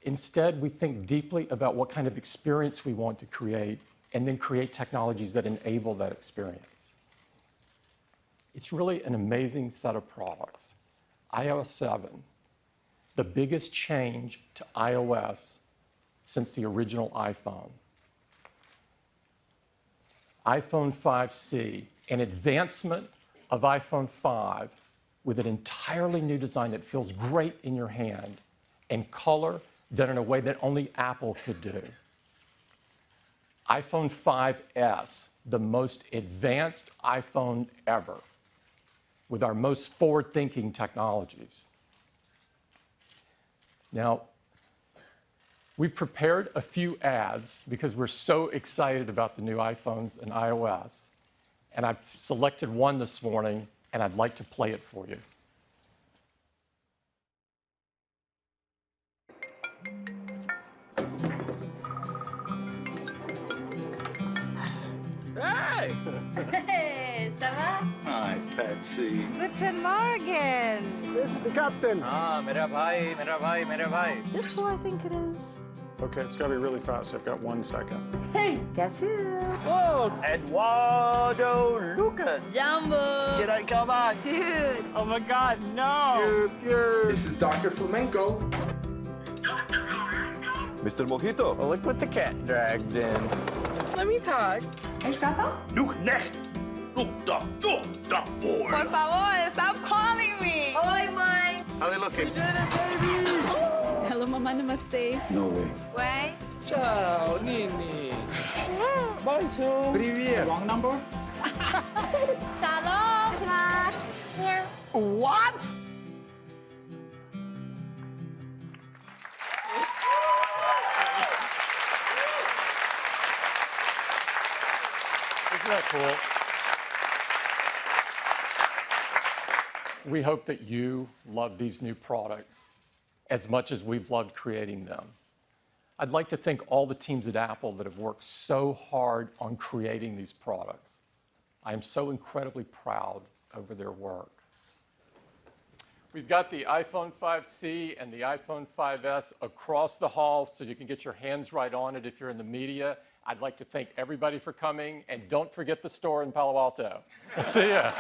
Instead, we think deeply about what kind of experience we want to create and then create technologies that enable that experience. It's really an amazing set of products. iOS 7, the biggest change to iOS since the original iPhone. iPhone 5C, an advancement of iPhone 5 with an entirely new design that feels great in your hand and color done in a way that only Apple could do. iPhone 5S, the most advanced iPhone ever, with our most forward-thinking technologies. Now, we prepared a few ads because we're so excited about the new iPhones and iOS, and I've selected one this morning, and I'd like to play it for you. Hey! Hey, ça va? Hi, Patsy. Guten Morgen. This is the captain. मेरा भाई. This who I think it is. Okay, it's gotta be really fast. I've got 1 second. Hey, guess who? Whoa, Eduardo Lucas. Jumbo. G'day, come on. Dude. Oh my God, no. This is Dr. Flamenco. Mr. Mojito. Well, look what the cat dragged in. Let me talk. És gato? Look next. Look, the boy. Por favor, stop calling me. Oi, mãe. How they looking? Hello, mamãe, namaste. No way. Ué? Ciao, Nini. Bonjour. Привет. Wrong number? Salon. What? Isn't that cool? We hope that you love these new products as much as we've loved creating them. I'd like to thank all the teams at Apple that have worked so hard on creating these products. I am so incredibly proud over their work. We've got the iPhone 5C and the iPhone 5S across the hall so you can get your hands right on it if you're in the media. I'd like to thank everybody for coming, and don't forget the store in Palo Alto. See ya.